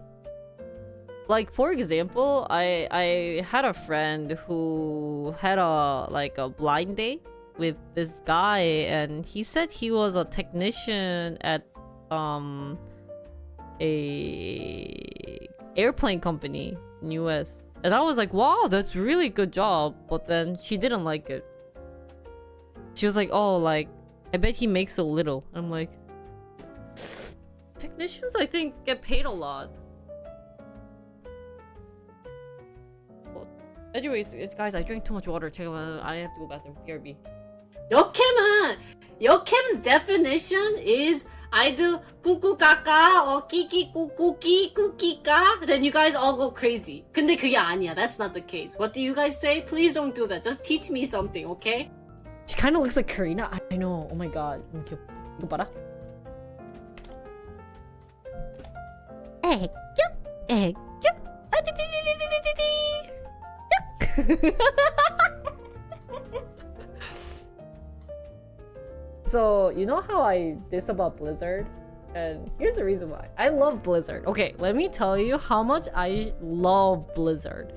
Like for example, I had a friend who had a blind date with this guy, and he said he was a technician at a airplane company in US. And I was like, wow, that's really good job. But then she didn't like it. She was like, oh, like I bet he makes so little. I'm like, technicians I think get paid a lot. Well, anyways, guys, I drink too much water. I have to go bathroom. BRB. Yokem's definition is I do cuckoo kaka or kiki kukuki kukika. Then you guys all go crazy. 근데 그게 아니야. That's not the case. What do you guys say? Please don't do that. Just teach me something, okay? She kind of looks like Karina. I know. Oh my god. 너무 귀엽다. 이거 봐라. 애교. So, you know how I diss about Blizzard? And here's the reason why. I love Blizzard. Okay, let me tell you how much I love Blizzard.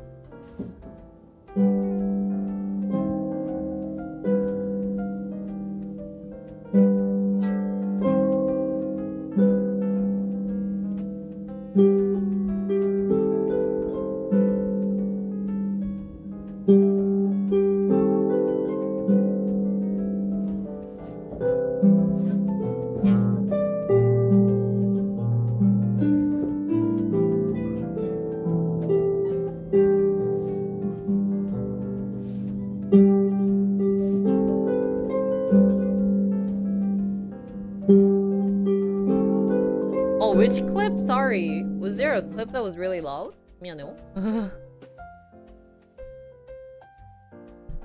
Oh, which clip? Sorry. Was there a clip that was really loud? 미안해요.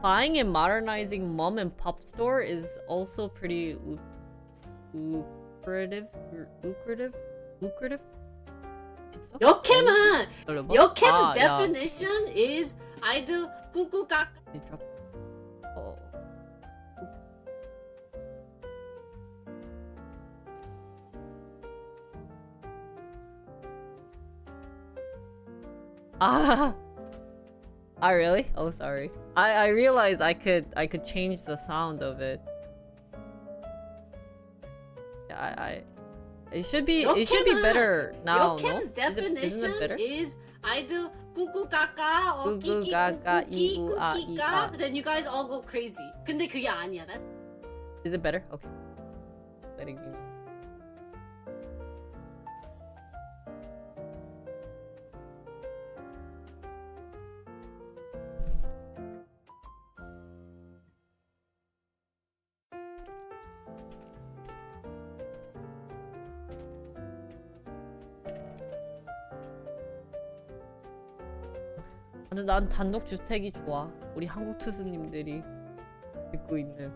Buying and modernizing mom and pop store is also pretty lucrative. Yokem's definition is I do cuckoo kaka. I dropped this. Oh. Ah, really? Oh, sorry. I realized I could change the sound of it. Yeah, it should be better now. No? Isn't it better? Is I do cuckoo kaka or kiki kukika. Then you guys all go crazy. 근데 그게 아니야. Is it better? Okay. Letting me know. 근데 난 단독주택이 좋아. 우리 한국 투수님들이 듣고 있는.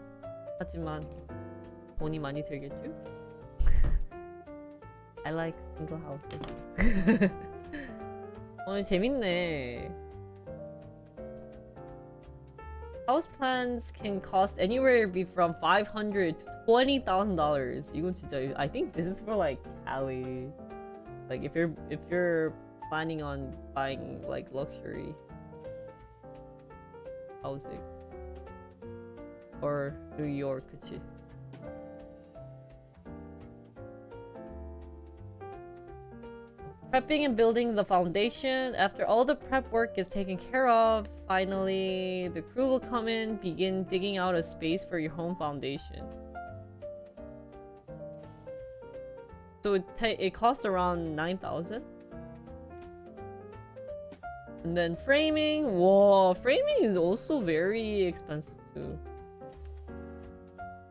하지만 돈이 많이 들겠죠? I like single houses. 오늘 재밌네. House plans can cost anywhere be from $500 to $20,000. 이건 진짜 I think this is for like Cali. Like if you're planning on buying like luxury housing or New York, 그치? Prepping and building the foundation. After all the prep work is taken care of, finally, the crew will come in, begin digging out a space for your home foundation. So it costs around 9,000. And then framing. Whoa, framing is also very expensive too.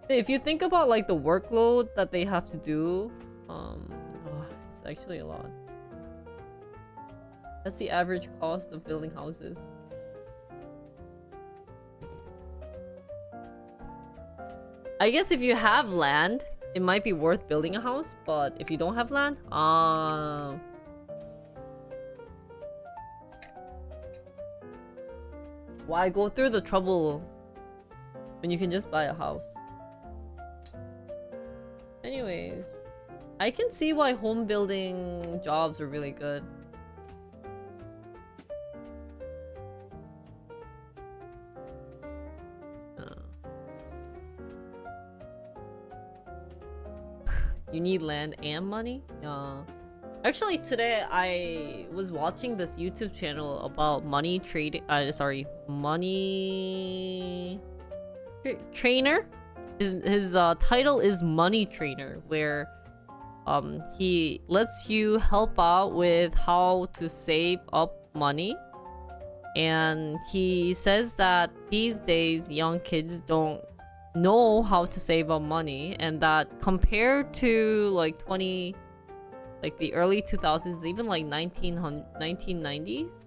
If you think about like the workload that they have to do, it's actually a lot. That's the average cost of building houses. I guess if you have land, it might be worth building a house, but if you don't have land, why go through the trouble when you can just buy a house? Anyways, I can see why home building jobs are really good. You need land and money? Actually, today I was watching this YouTube channel about money trading. Money trainer. His title is Money Trainer, where he lets you help out with how to save up money. And he says that these days young kids don't know how to save up money, and that compared to like the early 2000s, even like 1990s,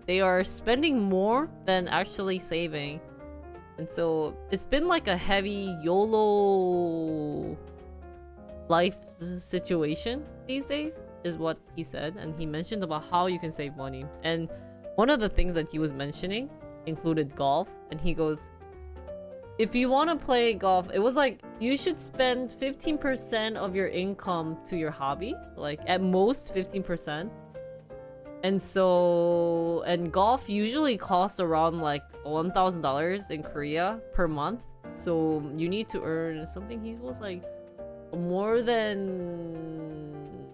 they are spending more than actually saving. And so it's been like a heavy YOLO life situation these days, is what he said. And he mentioned about how you can save money, and one of the things that he was mentioning included golf. And he goes, if you want to play golf, it was like you should spend 15% of your income to your hobby, like at most 15%. And golf usually costs around like $1,000 in Korea per month. So you need to earn something. He was like more than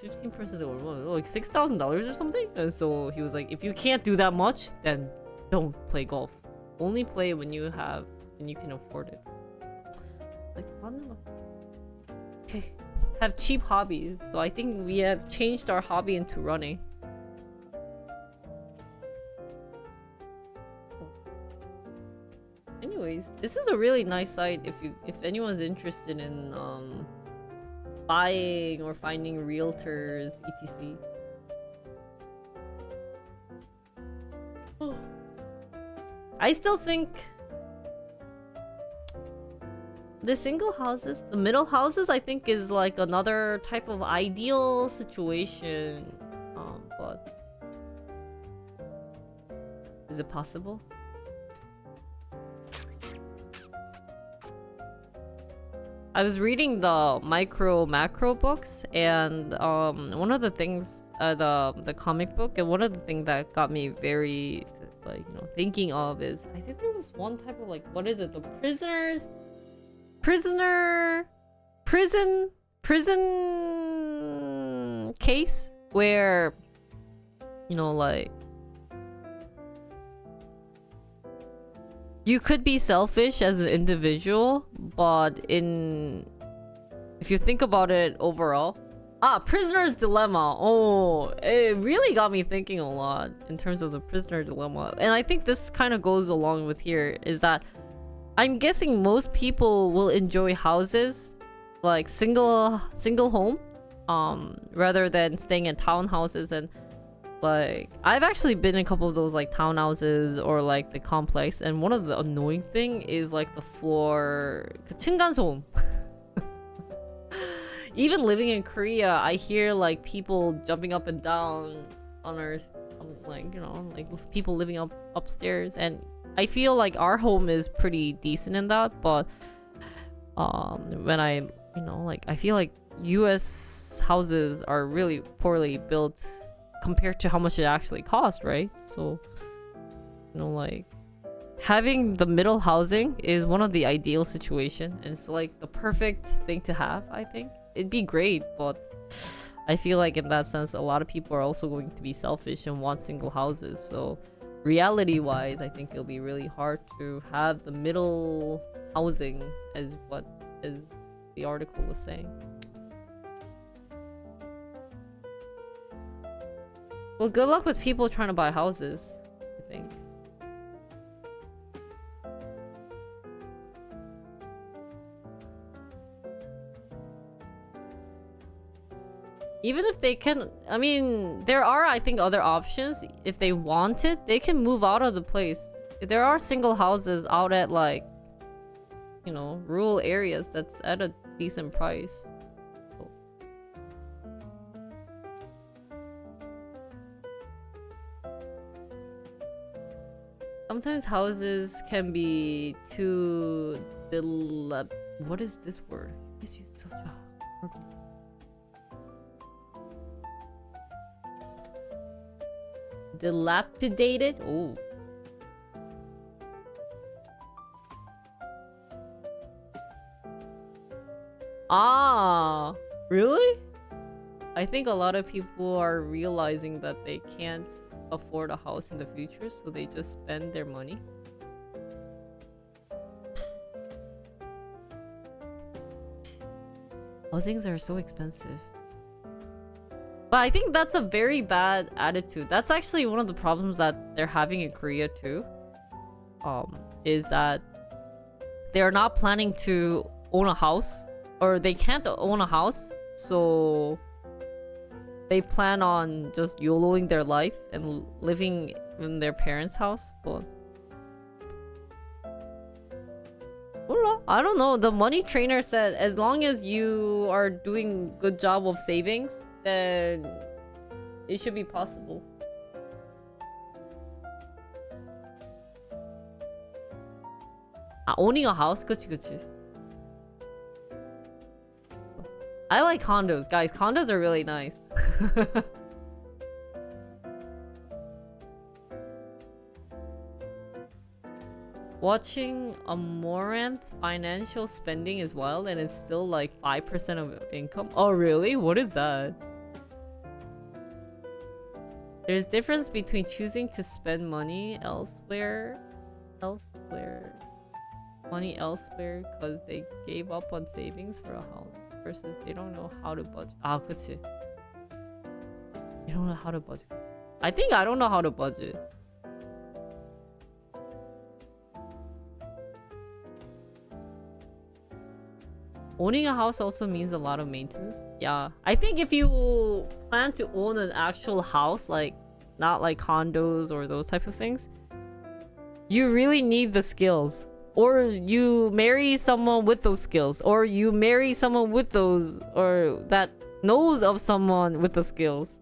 15% or like $6,000 or something. And so he was like, if you can't do that much, then don't play golf. Only play when you can afford it. Like, okay. Have cheap hobbies. So I think we have changed our hobby into running. Anyways, this is a really nice site if anyone's interested in buying or finding realtors, etc. I still think the single houses, the middle houses, I think is like another type of ideal situation. But is it possible? I was reading the micro macro books, and one of the things, the comic book, and one of the things that got me very thinking of is, I think there was one type of like, what is it, the prison case where like you could be selfish as an individual, but if you think about it overall, Prisoner's Dilemma. Oh, it really got me thinking a lot in terms of the prisoner dilemma. And I think this kind of goes along with here, is that I'm guessing most people will enjoy houses, like single home, rather than staying in townhouses. And Like, I've actually been in a couple of those like townhouses or like the complex, and one of the annoying thing is like the floor 층간소음. Even living in Korea, I hear like people jumping up and down on our like, you know, like people living upstairs, and I feel like our home is pretty decent in that, but when I, you know, like I feel like US houses are really poorly built compared to how much it actually costs, right? So, you know, like having the middle housing is one of the ideal situation, and it's like the perfect thing to have. I think it'd be great, but I feel like in that sense a lot of people are also going to be selfish and want single houses. So reality wise, I think it'll be really hard to have the middle housing as the article was saying. Well, good luck with people trying to buy houses, I think. Even if they can, I mean, there are, I think, other options. If they want it, they can move out of the place. There are single houses out at, like, you know, rural areas that's at a decent price. Sometimes houses can be too what is this word? It's used such a horrible. Dilapidated? Oh. Ah, really? I think a lot of people are realizing that they can't afford a house in the future, so they just spend their money. Housings are so expensive. But I think that's a very bad attitude. That's actually one of the problems that they're having in Korea too. Is that they're not planning to own a house, or they can't own a house, so they plan on just YOLOing their life and living in their parents' house. But I don't know. The money trainer said as long as you are doing good job of savings, then it should be possible. Owning a house? 그치. I like condos, guys. Condos are really nice. Watching Amaranth financial spending is wild, and it's still like 5% of income. Oh, really? What is that? There's difference between choosing to spend money elsewhere because they gave up on savings for a house, versus they don't know how to budget. Ah, 그치. They don't know how to budget. I think I don't know how to budget. Owning a house also means a lot of maintenance. Yeah, I think if you plan to own an actual house, like not like condos or those type of things, you really need the skills. Or you marry someone with those skills, or you marry someone with those, or that knows of someone with the skills.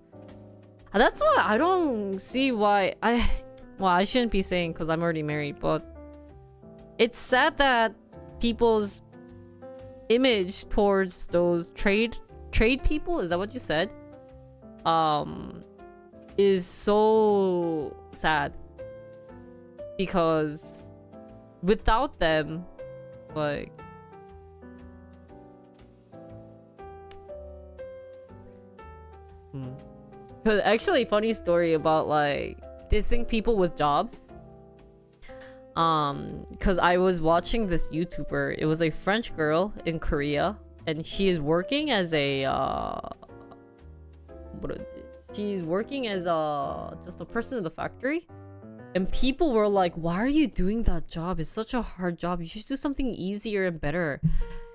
That's why I don't see why I shouldn't be saying because I'm already married, but it's sad that people's image towards those trade people, is that what you said, is so sad, because without them, like, Cause actually, funny story about like dissing people with jobs. Cause I was watching this YouTuber. It was a French girl in Korea, and she is working as a she's working as just a person in the factory. And people were like, why are you doing that job? It's such a hard job. You should do something easier and better.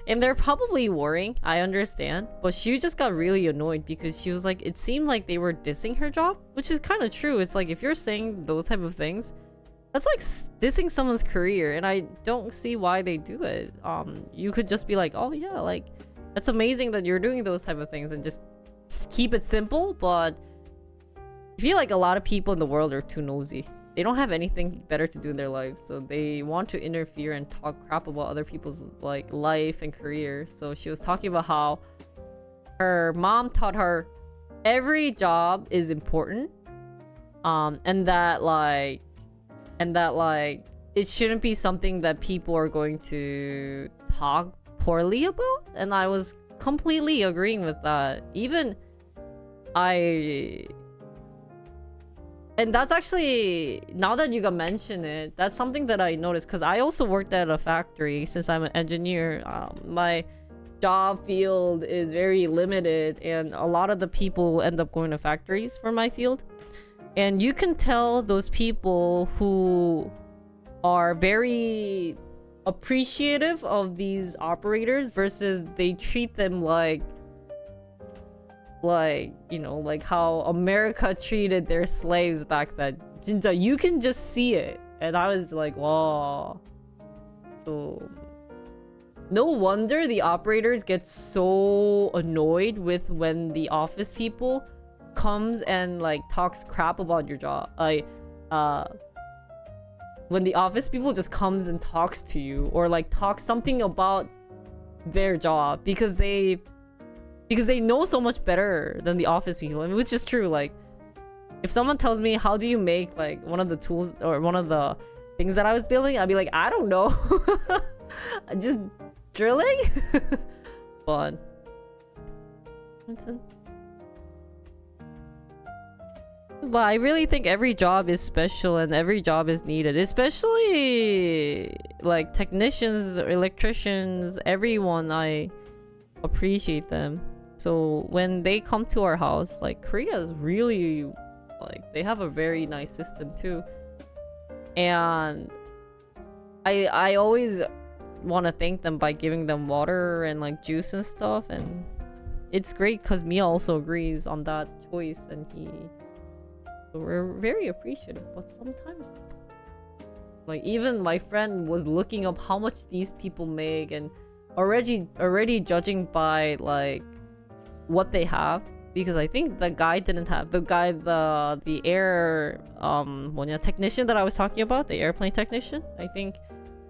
And they're probably worrying, I understand. But she just got really annoyed because she was like, it seemed like they were dissing her job, which is kind of true. It's like, if you're saying those type of things, that's like dissing someone's career, and I don't see why they do it. You could just be like, oh yeah, like, that's amazing that you're doing those type of things, and just keep it simple. But I feel like a lot of people in the world are too nosy. They don't have anything better to do in their lives, so they want to interfere and talk crap about other people's like life and career. So she was talking about how her mom taught her every job is important, and that like it shouldn't be something that people are going to talk poorly about. And I was completely agreeing with that. And that's actually, now that you mention it, that's something that I noticed, because I also worked at a factory. Since I'm an engineer, my job field is very limited, and a lot of the people end up going to factories for my field. And you can tell those people who are very appreciative of these operators versus they treat them like, you know, like how America treated their slaves back then. Jinja, you can just see it. And I was like, wow. So no wonder the operators get so annoyed with when the office people comes and like talks crap about your job. Like when the office people just comes and talks to you, or like talks something about their job, because they know so much better than the office people. I mean, which is true. Like, if someone tells me, how do you make like one of the tools or one of the things that I was building, I'd be like, I don't know. Just drilling. But I really think every job is special and every job is needed, especially like technicians, electricians, everyone. I appreciate them. So when they come to our house, like, Korea is really like, they have a very nice system too. And I always want to thank them by giving them water and like juice and stuff. And it's great because Mia also agrees on that choice, and so we're very appreciative. But sometimes, like, even my friend was looking up how much these people make, and already judging by like what they have, because I think the guy didn't have the air technician that I was talking about, the airplane technician. I think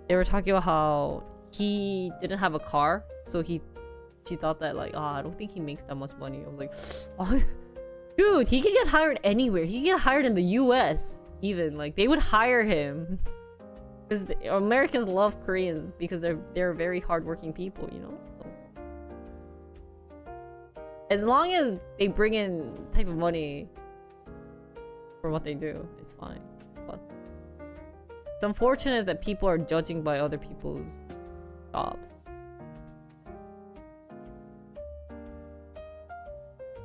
they were talking about how he didn't have a car, so she thought that like, I don't think he makes that much money. I was like, oh, dude, he can get hired anywhere. He can get hired in the US even. Like, they would hire him. Because Americans love Koreans because they're very hardworking people, you know? So as long as they bring in type of money for what they do, it's fine. But it's unfortunate that people are judging by other people's jobs.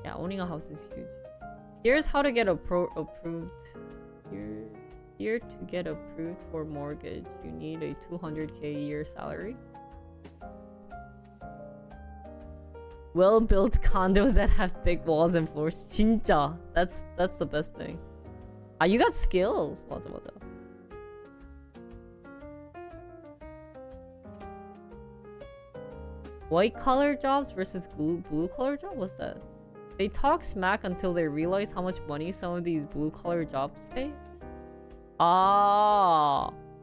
Yeah, owning a house is huge. Here's how to get approved. Here to get approved for mortgage, you need a 200K a year salary. Well-built condos that have thick walls and floors. 진짜. That's the best thing. You got skills. 맞아. White collar jobs versus blue collar job? What's that? They talk smack until they realize how much money some of these blue collar jobs pay.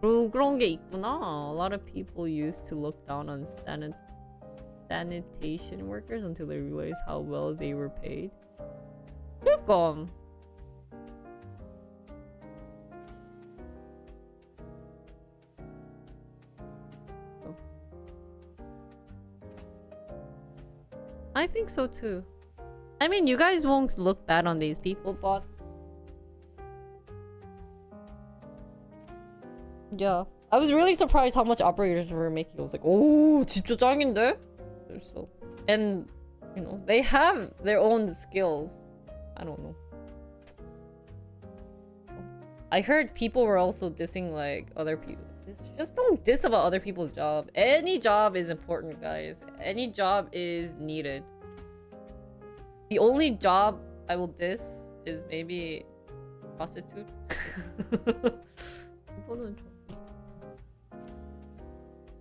그런 게 있구나. A lot of people used to look down on sanitation workers until they realized how well they were paid. 그러니까. I think so too. I mean, you guys won't look bad on these people, but yeah, I was really surprised how much operators were making. I was like, oh, 진짜 짱인데? So, and you know, they have their own skills. I don't know. I heard people were also dissing like other people. Just don't diss about other people's job. Any job is important, guys. Any job is needed. The only job I will diss is maybe prostitute. 이거는 좀.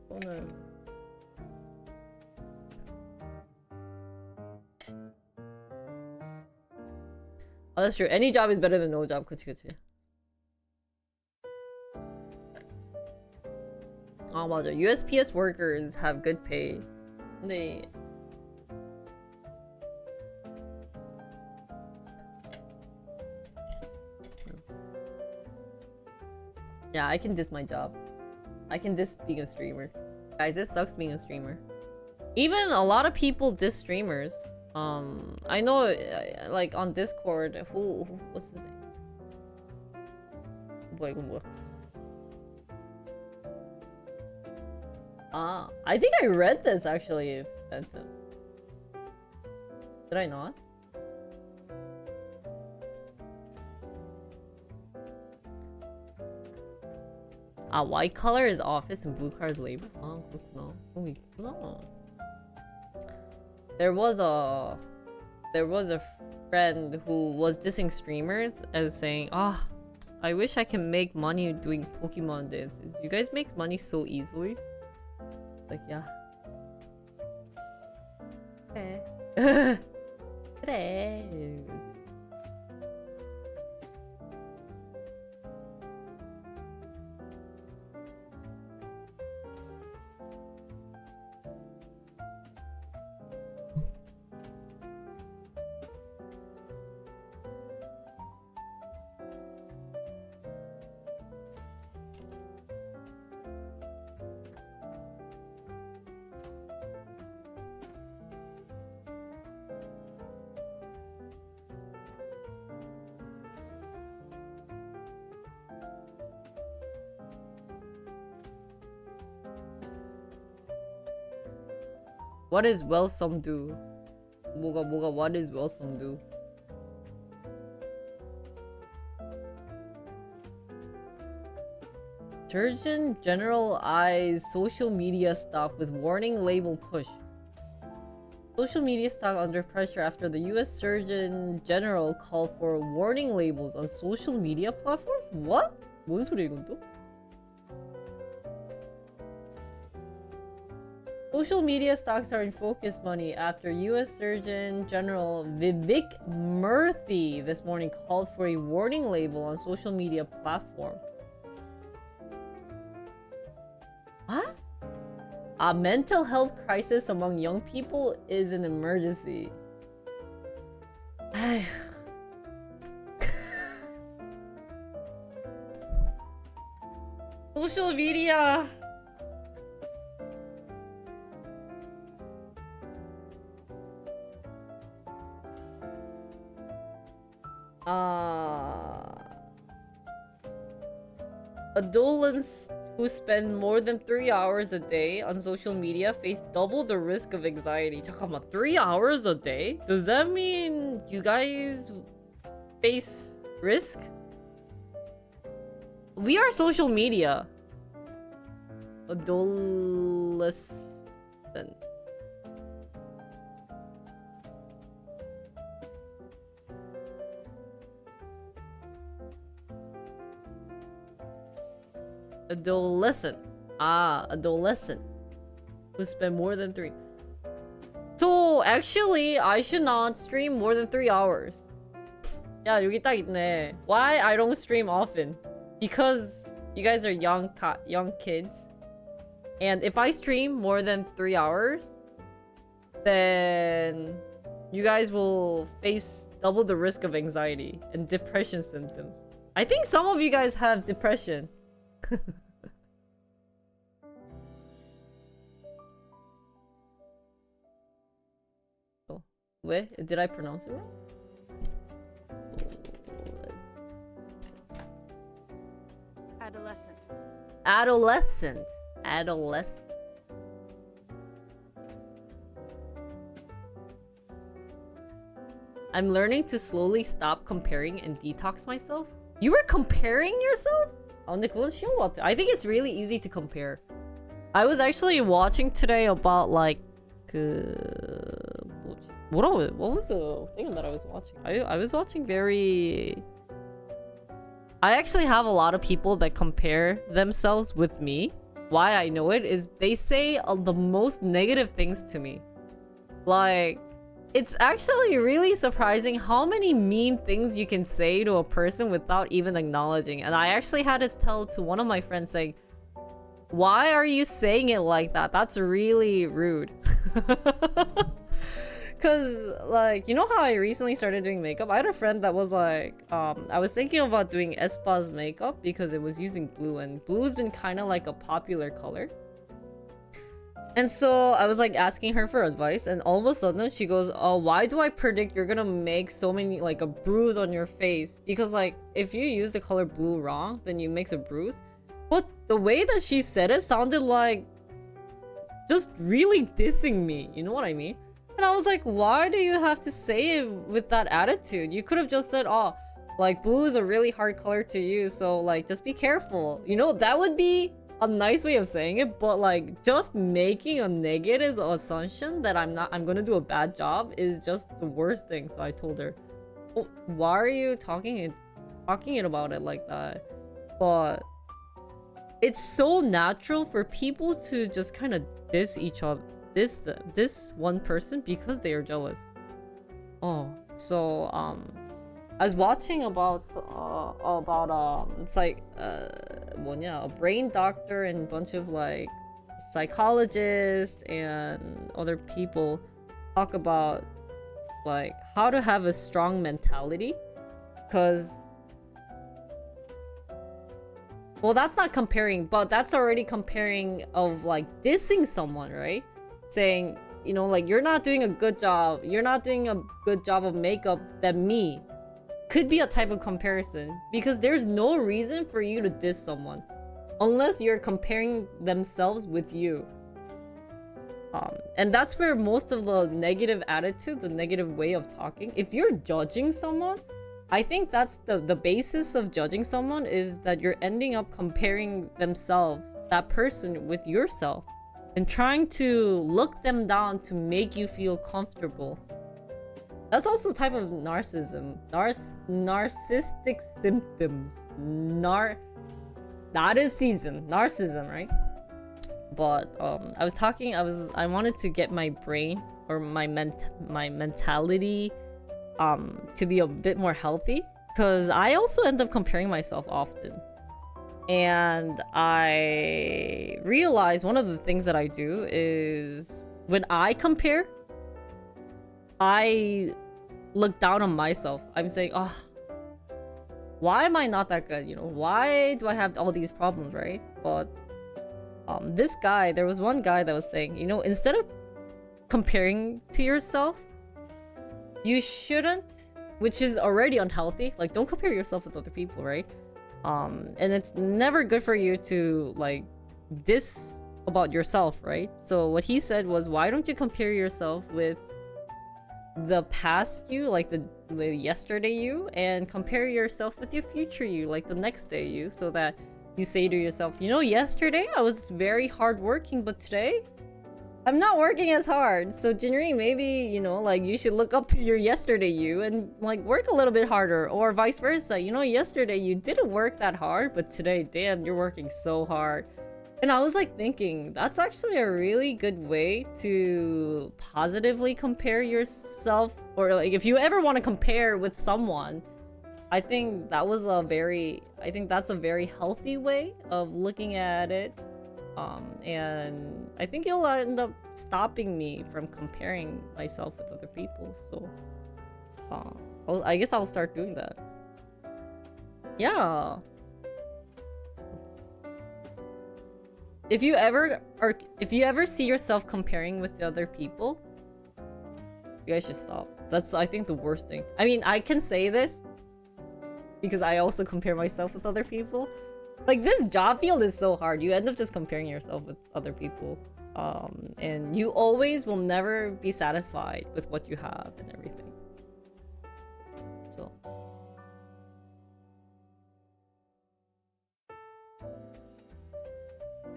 이거는. Oh, that's true. Any job is better than no job. 그치, 그치. 아, 맞아. USPS workers have good pay. 근데 yeah, I can diss my job. I can diss being a streamer. Guys, it sucks being a streamer. Even a lot of people diss streamers. I know, like on Discord, what's his name? 뭐야, 이거 뭐야? Ah, I think I read this actually, Phantom. Did I not? Ah, white color is office and blue color is labor. 아, 그렇구나. 있구나. There was a friend who was dissing streamers as saying, "Ah, I wish I can make money doing Pokemon dances. You guys make money so easily." Like, yeah. 그래. 그래. What is welcome do? 뭐가 what is welcome do? Surgeon General eyes social media stock with warning label push. Social media stock under pressure after the US Surgeon General called for warning labels on social media platforms? What? 뭔 소리야 이건 또? Social media stocks are in focus money after US Surgeon General Vivek Murthy this morning called for a warning label on social media platform. What? A mental health crisis among young people is an emergency. Social media. Adolescents who spend more than 3 hours a day on social media face double the risk of anxiety. 잠깐만, 3 hours a day? Does that mean you guys face risk? We are social media. Adolescent. Adolescent. Ah, adolescent. Who spend more than 3. So, actually, I should not stream more than 3 hours. 야, 여기 딱 있네. Why I don't stream often? Because you guys are young kids. And if I stream more than 3 hours, then you guys will face double the risk of anxiety and depression symptoms. I think some of you guys have depression. Oh, wait, did I pronounce it wrong? Adolescent. Adolescent. Adolescent. I'm learning to slowly stop comparing and detox myself. You were comparing yourself? 근데 그건 쉬운 것 같아. I think it's really easy to compare. I was actually watching today about like 그 뭐지? What was the thing that I was watching? I was watching very. I actually have a lot of people that compare themselves with me. Why I know it is they say the most negative things to me. Like, it's actually really surprising how many mean things you can say to a person without even acknowledging. And I actually had to tell to one of my friends saying, why are you saying it like that? That's really rude. Cause like, you know how I recently started doing makeup? I had a friend that was like, I was thinking about doing aespa's makeup because it was using blue, and blue's been kind of like a popular color. And so I was like asking her for advice, and all of a sudden she goes, oh, why do I predict you're gonna make so many, like a bruise on your face? Because like, if you use the color blue wrong, then you make a bruise. But the way that she said it sounded like just really dissing me, you know what I mean? And I was like, why do you have to say it with that attitude? You could have just said, oh, like blue is a really hard color to use, so like just be careful. You know, that would be a nice way of saying it, but like just making a negative assumption that I'm gonna do a bad job is just the worst thing. So I told her, oh, why are you talking it about it like that? But it's so natural for people to just kind of diss each other, this one person because they are jealous. Oh, so I was watching about it's like 뭐냐, a brain doctor and a bunch of like psychologists and other people talk about like how to have a strong mentality, because well, that's not comparing, but that's already comparing of like dissing someone, right? Saying, you know, like you're not doing a good job of makeup than me. Could be a type of comparison, because there's no reason for you to diss someone unless you're comparing themselves with you. And that's where most of the negative attitude, the negative way of talking, if you're judging someone, I think that's the basis of judging someone, is that you're ending up comparing themselves, that person, with yourself, and trying to look them down to make you feel comfortable. That's also a type of narcissism. Narcissistic symptoms. Narcissism, right? But I wanted to get my brain or my mentality to be a bit more healthy, because I also end up comparing myself often. And I realized one of the things that I do is when I compare, I look down on myself. I'm saying, oh, why am I not that good? You know, why do I have all these problems, right? But there was one guy that was saying, you know, instead of comparing to yourself, you shouldn't, which is already unhealthy. Like, don't compare yourself with other people, right? And it's never good for you to like diss about yourself, right? So what he said was, why don't you compare yourself with the past you, like the yesterday you, and compare yourself with your future you, like the next day you, so that you say to yourself, you know, yesterday I was very hardworking, but today I'm not working as hard. So Jinri, maybe, you know, like you should look up to your yesterday you and like work a little bit harder, or vice versa. You know, yesterday you didn't work that hard, but today, damn, you're working so hard. And I was like thinking, that's actually a really good way to positively compare yourself, or like if you ever want to compare with someone, I think that's a very healthy way of looking at it. And I think it'll end up stopping me from comparing myself with other people. So I guess I'll start doing that. Yeah. If you ever see yourself comparing with the other people, you guys should stop. That's, I think, the worst thing. I mean, I can say this because I also compare myself with other people. Like, this job field is so hard. You end up just comparing yourself with other people. And you always will never be satisfied with what you have and everything. So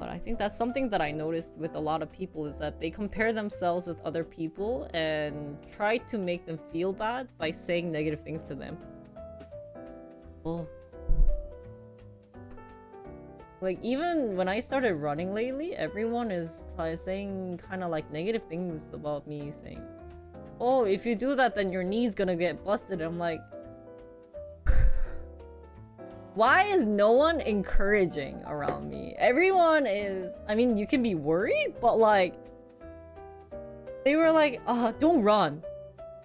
But I think that's something that I noticed with a lot of people is that they compare themselves with other people and try to make them feel bad by saying negative things to them. Oh. Like, even when I started running lately, everyone is saying kind of like negative things about me, saying, oh, if you do that, then your knee's gonna get busted. I'm like, why is no one encouraging around me? Everyone is, I mean, you can be worried, but like, they were like, don't run.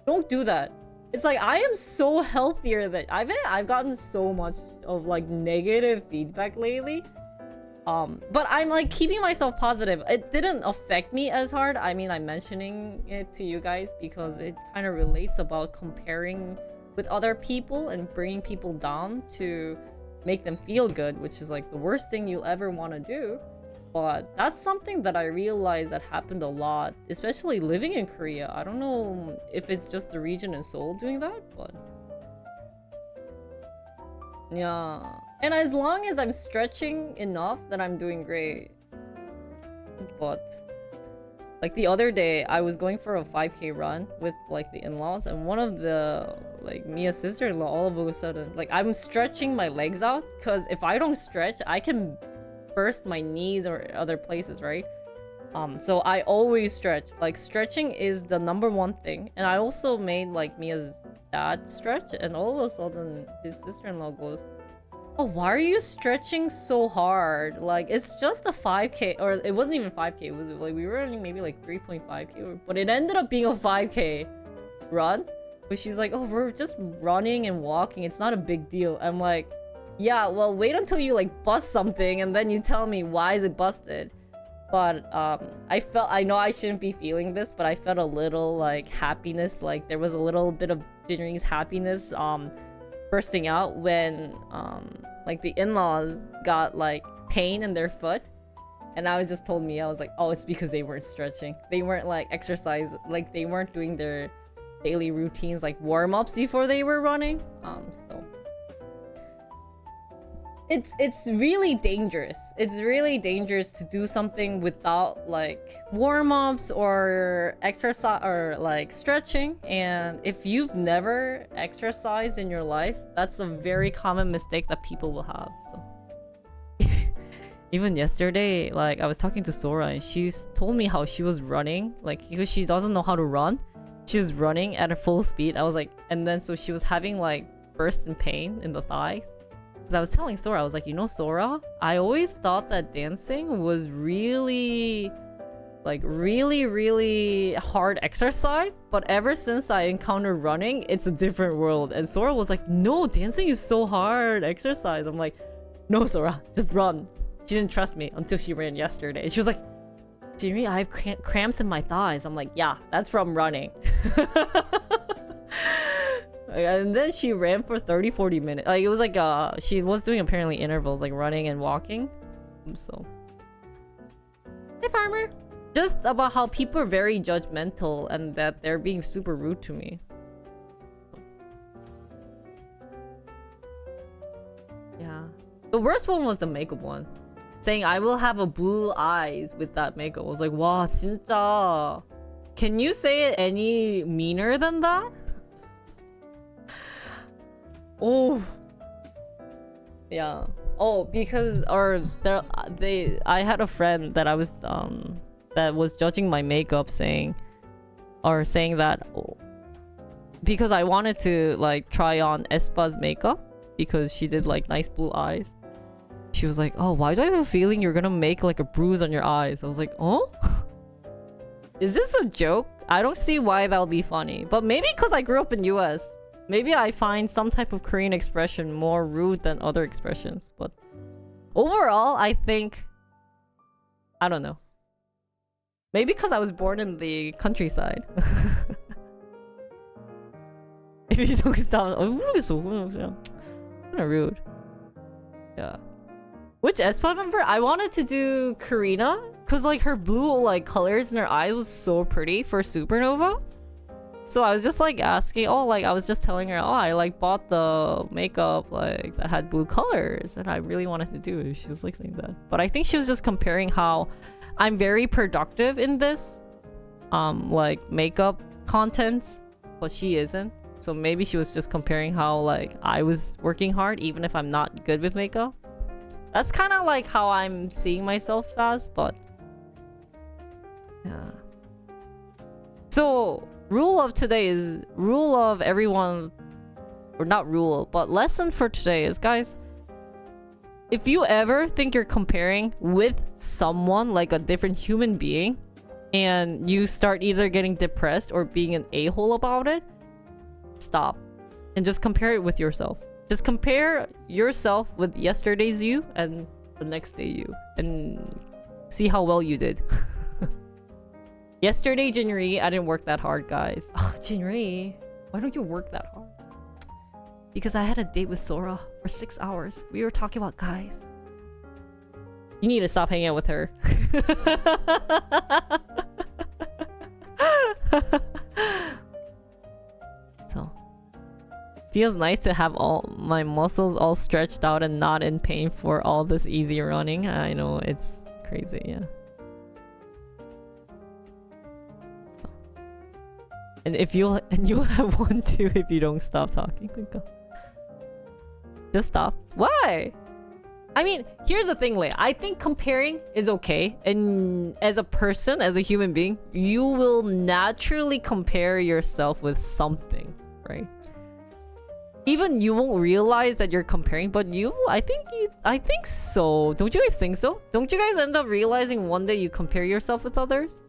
Don't do that. It's like, I am so healthier that I've gotten so much of like negative feedback lately. But I'm like keeping myself positive. It didn't affect me as hard. I mean, I'm mentioning it to you guys because it kind of relates about comparing with other people and bringing people down to make them feel good, which is like the worst thing you'll ever want to do. But that's something that I realized that happened a lot, especially living in Korea. I don't know if it's just the region in Seoul doing that, but yeah. And as long as I'm stretching enough, then I'm doing great. But like the other day, I was going for a 5K run with like the in-laws, and one of the like Mia's sister-in-law all of a sudden, like, I'm stretching my legs out because if I don't stretch, I can burst my knees or other places, right? So I always stretch. Like, stretching is the #1 thing. And I also made like Mia's dad stretch, and all of a sudden his sister-in-law goes, oh, why are you stretching so hard? Like, it's just a 5K, or it wasn't even 5K. It was like, we were running maybe like 3.5K, but it ended up being a 5K run. But she's like, oh, we're just running and walking. It's not a big deal. I'm like, yeah, well, wait until you like bust something and then you tell me why is it busted. But I know I shouldn't be feeling this, but I felt a little like happiness. Like, there was a little bit of Jinri's happiness bursting out when like the in-laws got like pain in their foot, and I was just told me, I was like, oh, it's because they weren't stretching. They weren't like exercise, like they weren't doing their daily routines like warm-ups before they were running. So it's really dangerous. It's really dangerous to do something without like warm-ups or exercise or like stretching. And if you've never exercised in your life, that's a very common mistake that people will have. So even yesterday, like, I was talking to Sora and she told me how she was running, like, because she doesn't know how to run. She was running at a full speed. I was like, and then so she was having like burst in pain in the thighs. I was telling Sora, I was like, you know, Sora, I always thought that dancing was really hard exercise, but ever since I encountered running, it's a different world. And Sora was like, no, dancing is so hard exercise. I'm like, no, Sora, just run. She didn't trust me until she ran yesterday. And she was like, Jimmy, I have cramps in my thighs. I'm like, yeah, that's from running. And then she ran for 30-40 minutes. Like, it was like she was doing apparently intervals, like running and walking. So hey, farmer. Just about how people are very judgmental and that they're being super rude to me. Yeah, the worst one was the makeup one, saying I will have a blue eyes with that makeup. I was like, wow, 진짜. Can you say it any meaner than that? Oh, yeah. Oh, because I had a friend that I was that was judging my makeup, saying that because I wanted to like try on Espa's makeup because she did like nice blue eyes. She was like, oh, why do I have a feeling you're gonna make like a bruise on your eyes? I was like, oh, is this a joke? I don't see why that'll be funny, but maybe because I grew up in US. Maybe I find some type of Korean expression more rude than other expressions, but overall, I think, I don't know. Maybe because I was born in the countryside. If you don't stop, kind of rude. Yeah. Which aespa member? I wanted to do Karina, cause like her blue like colors in her eyes was so pretty for Supernova. So I was just like asking, oh, like I was just telling her, oh, I like bought the makeup like that had blue colors and I really wanted to do it. She was like saying that. But I think she was just comparing how I'm very productive in this like makeup contents, but she isn't. So maybe she was just comparing how like I was working hard even if I'm not good with makeup. That's kind of like how I'm seeing myself as, but yeah. So rule of today is rule of everyone, or not rule, but lesson for today is, guys, if you ever think you're comparing with someone, like a different human being, and you start either getting depressed or being an a-hole about it, stop and just compare it with yourself. Just compare yourself with yesterday's you and the next day you and see how well you did. Yesterday, Jinri, I didn't work that hard, guys. Oh, Jinri, why don't you work that hard? Because I had a date with Sora for 6 hours. We were talking about guys. You need to stop hanging out with her. So, feels nice to have all my muscles all stretched out and not in pain for all this easy running. I know, it's crazy, yeah. And you'll have one too if you don't stop talking. Just stop. Why? I mean, here's the thing, Leia. I think comparing is okay. And as a person, as a human being, you will naturally compare yourself with something, right? Even you won't realize that you're comparing, but I think so. Don't you guys think so? Don't you guys end up realizing one day you compare yourself with others?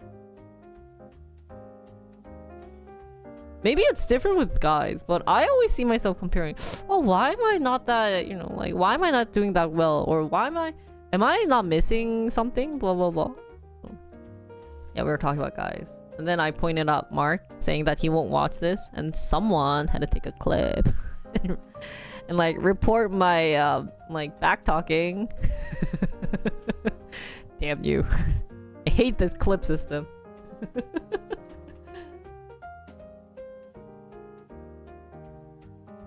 Maybe it's different with guys, but I always see myself comparing. Oh, why am I not that, you know, like, why am I not doing that well? Or why am I not missing something? Blah, blah, blah. Yeah, we were talking about guys. And then I pointed out Mark saying that he won't watch this. And someone had to take a clip and like report my, like, back talking. Damn you. I hate this clip system.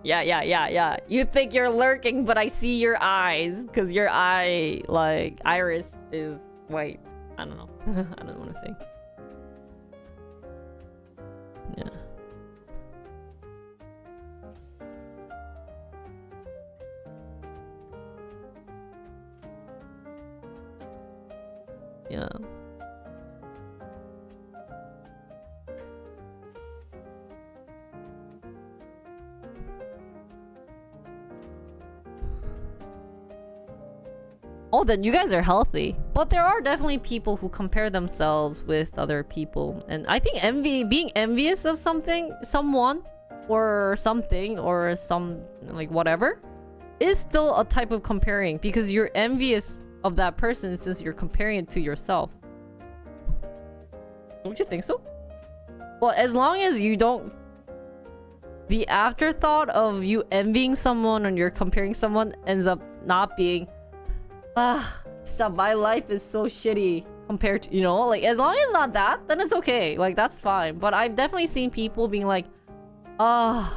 Yeah. You think you're lurking, but I see your eyes. Because your eye, like, iris is white. I don't know. I don't know what I'm saying. Yeah. Yeah. Oh, then you guys are healthy. But there are definitely people who compare themselves with other people. And I think being envious of someone, or something, or some, like, whatever, is still a type of comparing. Because you're envious of that person since you're comparing it to yourself. Don't you think so? Well, as long as you don't... The afterthought of you envying someone and you're comparing someone ends up not being... my life is so shitty compared to, you know, like, as long as it's not that, then it's okay. Like, that's fine. But I've definitely seen people being like, I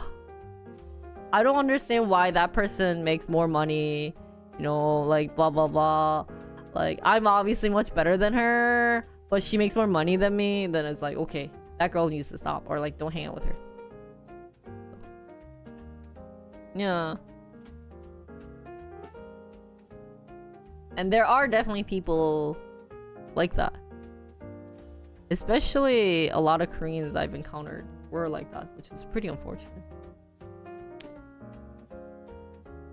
don't understand why that person makes more money, you know, like, blah, blah, blah. Like, I'm obviously much better than her, but she makes more money than me. Then it's like, okay, that girl needs to stop, or like, don't hang out with her. Yeah. And there are definitely people like that. Especially a lot of Koreans I've encountered were like that, which is pretty unfortunate.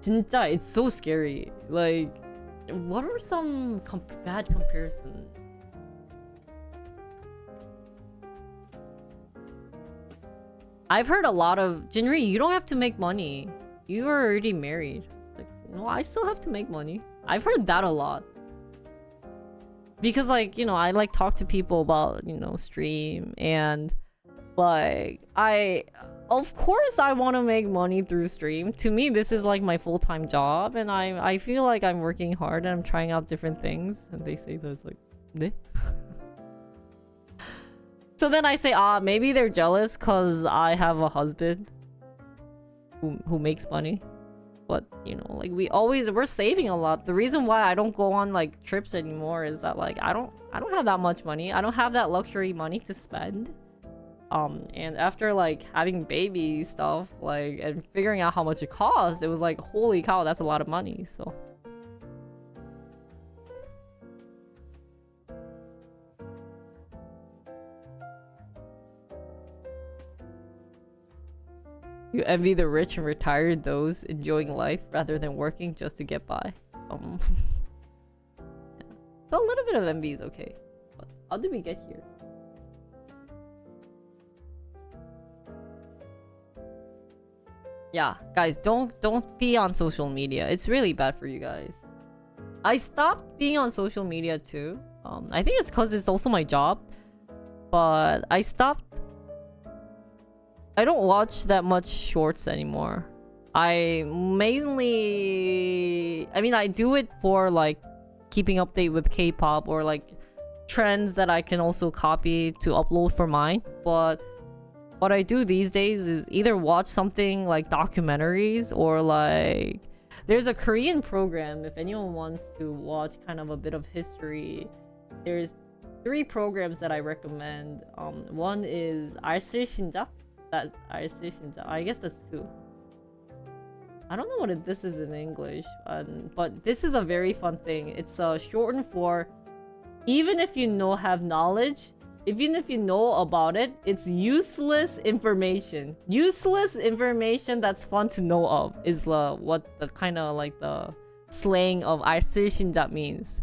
진짜, it's so scary. Like, what are some bad comparisons? I've heard a lot of, Jinri, you don't have to make money. You are already married. Like, no, I still have to make money. I've heard that a lot. Because, like, you know, I like talk to people about, you know, stream, and like, of course I want to make money through stream. To me, this is like my full-time job, and I feel like I'm working hard and I'm trying out different things, and they say that's like, ne? So then I say, maybe they're jealous because I have a husband who makes money. But, you know, like we're saving a lot. The reason why I don't go on like trips anymore is that like I don't have that much money. I don't have that luxury money to spend. And after like having baby stuff, like, and figuring out how much it costs, it was like, holy cow, that's a lot of money. So you envy the rich and retired, those enjoying life rather than working just to get by. Yeah. So a little bit of envy is okay. But how did we get here? Yeah, guys, don't be on social media. It's really bad for you guys. I stopped being on social media too. I think it's because it's also my job. But I don't watch that much shorts anymore. I do it for like keeping update with K-pop or like trends that I can also copy to upload for mine. But what I do these days is either watch something like documentaries or like there's a Korean program if anyone wants to watch kind of a bit of history. There's 3 programs that I recommend. One is 알쓸신작. I guess that's 2. I don't know what this is in English, but this is a very fun thing. It's shortened for even if you have knowledge, even if you know about it, it's useless information. Useless information that's fun to know of is what the kind of like the slang of 알쓸신작 means.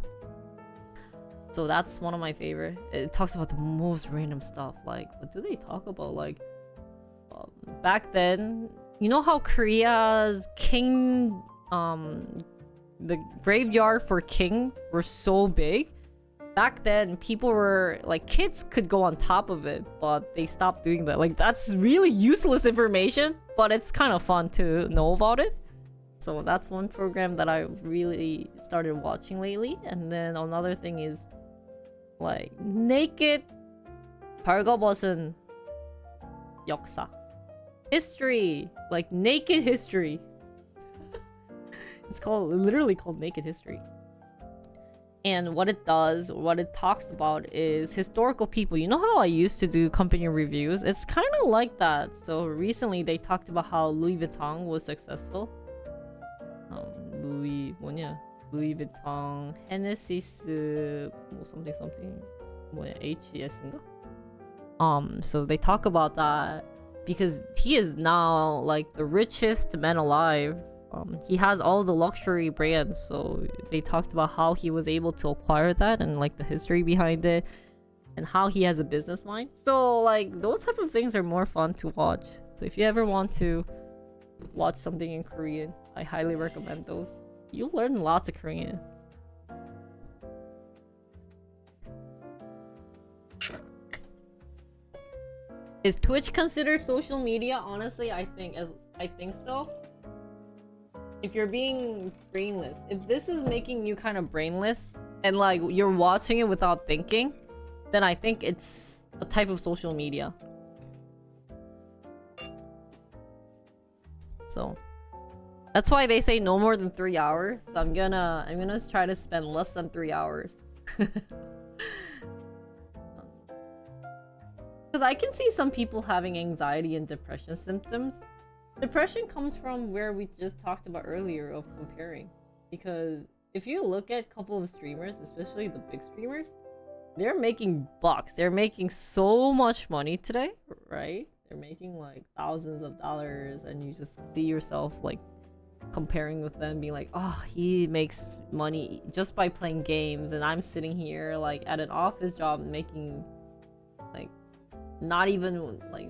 So that's one of my favorite. It talks about the most random stuff. Like, what do they talk about? Like, back then, you know how Korea's king, the graveyard for king were so big? Back then, people were like, kids could go on top of it, but they stopped doing that. Like, that's really useless information, but it's kind of fun to know about it. So that's one program that I really started watching lately. And then another thing is like naked 벌거벗은 역사. History, like naked history. It's literally called Naked History. And what it talks about is historical people. You know how I used to do company reviews? It's kind of like that. So recently they talked about how Louis Vuitton was successful. Louis Vuitton, Hennessy's something HES인가? So they talk about that because he is now like the richest man alive. He has all the luxury brands, so they talked about how he was able to acquire that and like the history behind it and how he has a business mind. So like those type of things are more fun to watch. So if you ever want to watch something in Korean, I highly recommend those. You'll learn lots of Korean. Is Twitch considered social media? Honestly, I think so. If you're being brainless, if this is making you kind of brainless and like you're watching it without thinking, then I think it's a type of social media. So that's why they say no more than 3 hours. So I'm gonna try to spend less than 3 hours. Because I can see some people having anxiety and depression symptoms. Depression comes from where we just talked about earlier of comparing. Because if you look at a couple of streamers, especially the big streamers, they're making bucks. They're making so much money today, right? They're making like thousands of dollars, and you just see yourself like comparing with them, being like, oh, he makes money just by playing games, and I'm sitting here like at an office job making like not even like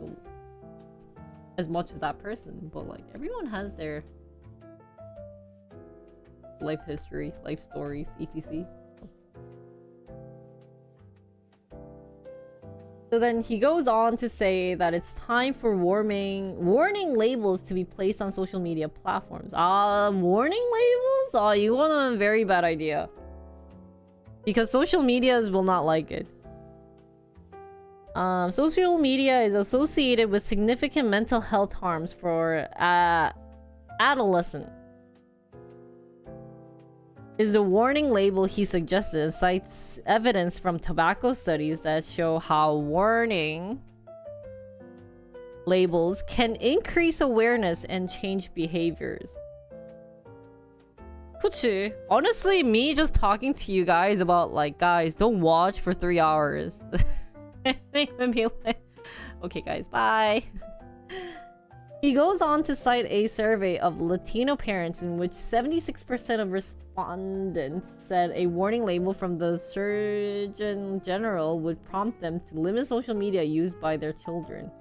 as much as that person. But like everyone has their life history, life stories, etc. So then he goes on to say that it's time for warning labels to be placed on social media platforms. Warning labels? Oh, you want a very bad idea. Because social medias will not like it. Social media is associated with significant mental health harms for adolescent. Is the warning label he suggested and cites evidence from tobacco studies that show how warning labels can increase awareness and change behaviors. 그치. Honestly, me just talking to you guys about like, guys, don't watch for 3 hours. Let me like, okay guys, bye. He goes on to cite a survey of Latino parents in which 76% of respondents said a warning label from the Surgeon General would prompt them to limit social media used by their children.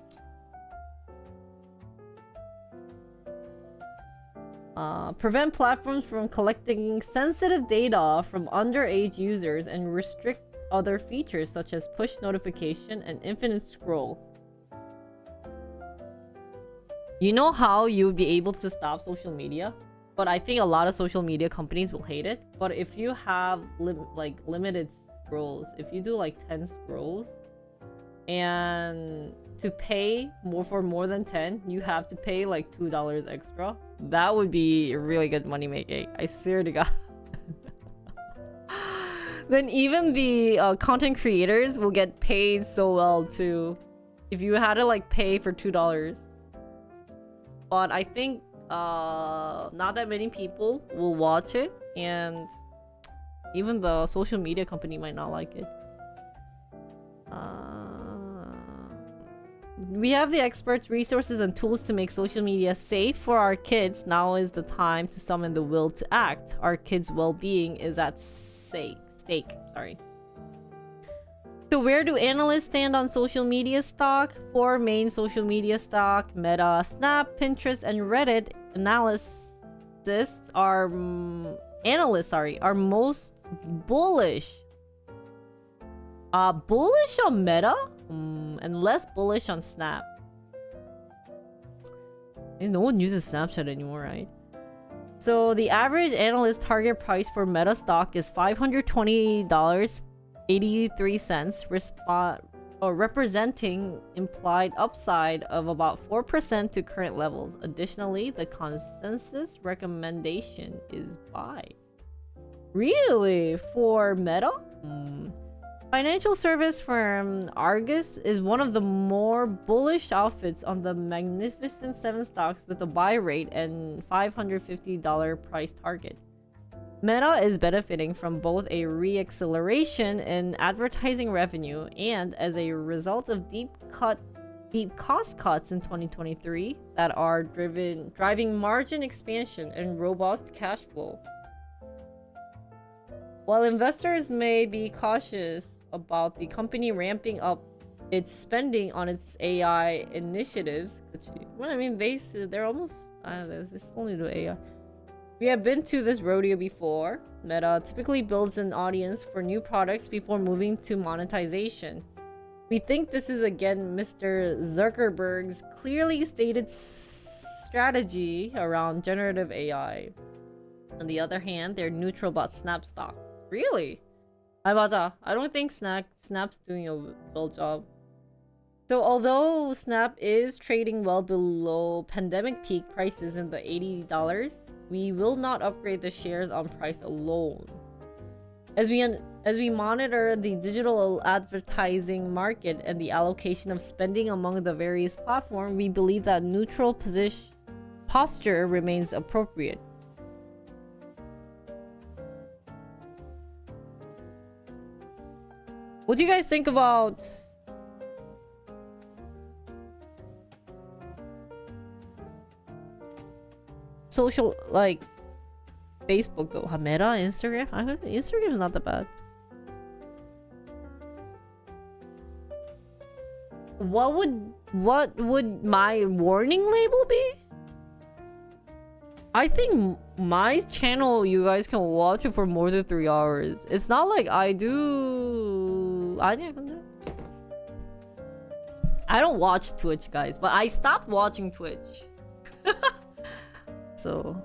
Prevent platforms from collecting sensitive data from underage users and restrict other features such as push notification and infinite scroll. You know how you would be able to stop social media? But I think a lot of social media companies will hate it. But if you have limited scrolls, if you do like 10 scrolls, and to pay more than 10, you have to pay like $2 extra. That would be really good money making. I swear to God. Then even the content creators will get paid so well too. If you had to like pay for $2. But I think not that many people will watch it, and even the social media company might not like it. We have the experts, resources, and tools to make social media safe for our kids. Now is the time to summon the will to act. Our kids' well-being is at stake. So where do analysts stand on social media stock? 4 main social media stock, Meta, Snap, Pinterest, and Reddit analysts are most bullish. Bullish on Meta? And less bullish on Snap. And no one uses Snapchat anymore, right? So the average analyst target price for Meta stock is $520.83, representing implied upside of about 4% to current levels. Additionally, the consensus recommendation is buy. Really? For Meta? Financial service firm Argus is one of the more bullish outfits on the Magnificent 7 stocks with a buy rate and $550 price target. Meta is benefiting from both a re-acceleration in advertising revenue and as a result of deep cost cuts in 2023 that are driving margin expansion and robust cash flow. While investors may be cautious about the company ramping up its spending on its AI initiatives, well, I mean, they're almost they still need to AI. We have been to this rodeo before. Meta typically builds an audience for new products before moving to monetization. We think this is again Mr. Zuckerberg's clearly stated strategy around generative AI. On the other hand, they're neutral about Snap stock. Really? 맞아. I don't think Snap's doing a well job. So although Snap is trading well below pandemic peak prices in the $80, we will not upgrade the shares on price alone. As we monitor the digital advertising market and the allocation of spending among the various platforms, we believe that neutral posture remains appropriate. What do you guys think about social, like Facebook though? Meta, Instagram? Instagram is not that bad. What would my warning label be? I think my channel, you guys can watch it for more than 3 hours. It's not like I don't watch Twitch, guys, but I stopped watching Twitch. So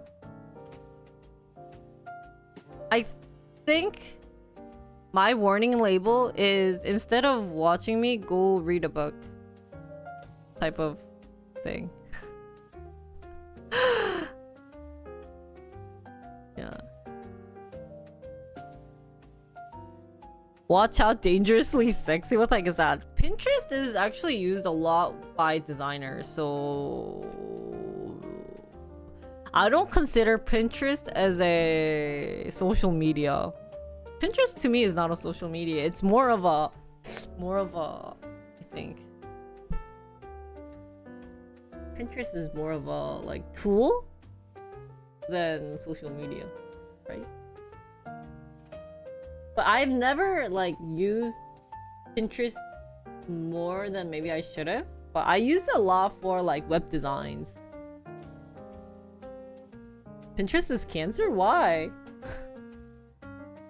I think My warning label is instead of watching me, go read a book. Type of thing. Yeah. Watch out, dangerously sexy. What the heck is that? Pinterest is actually used a lot by designers, so I don't consider Pinterest as a social media. Pinterest to me is not a social media. It's more of a, I think. Pinterest is more of a like tool than social media, right? But I've never like used Pinterest more than maybe I should have. But I used it a lot for like web designs. Pinterest is cancer? Why?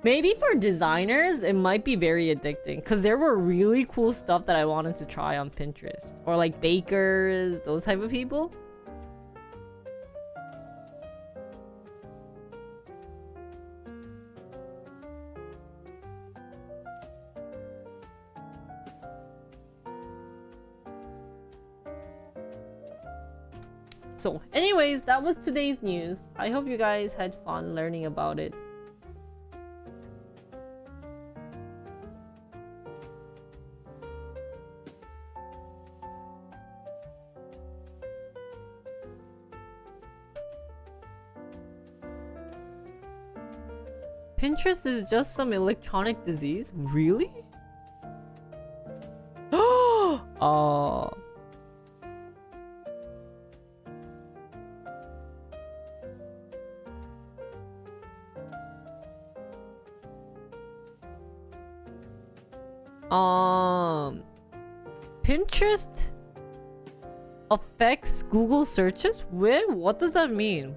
Maybe for designers, it might be very addicting because there were really cool stuff that I wanted to try on Pinterest. Or like bakers, those type of people. So anyways, that was today's news. I hope you guys had fun learning about it. Pinterest is just some electronic disease? Really? Oh. Pinterest affects Google searches? Wait, what does that mean?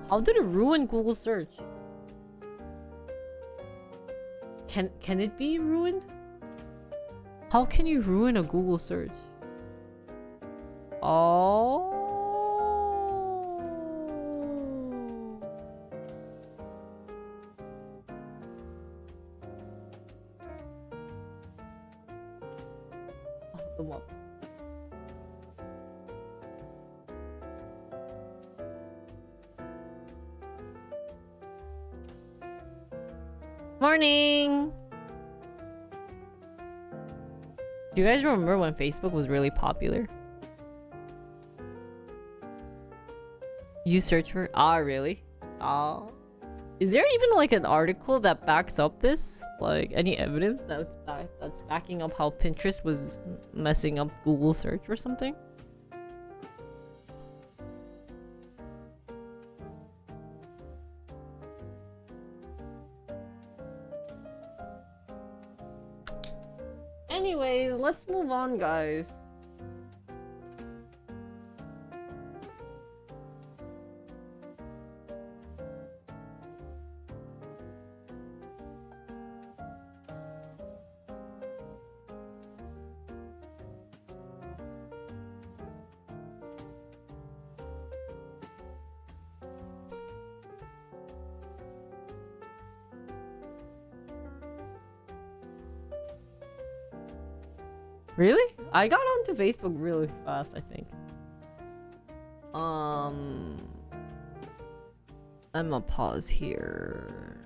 How did it ruin Google search? Can it be ruined? How can you ruin a Google search? Oh. What? Morning! Do you guys remember when Facebook was really popular? You search for... Ah, really? Ah. Is there even like an article that backs up this? Like any evidence that's backing up how Pinterest was messing up Google search or something? Anyways, let's move on, guys. Really? I got onto Facebook really fast, I think. I'm gonna pause here.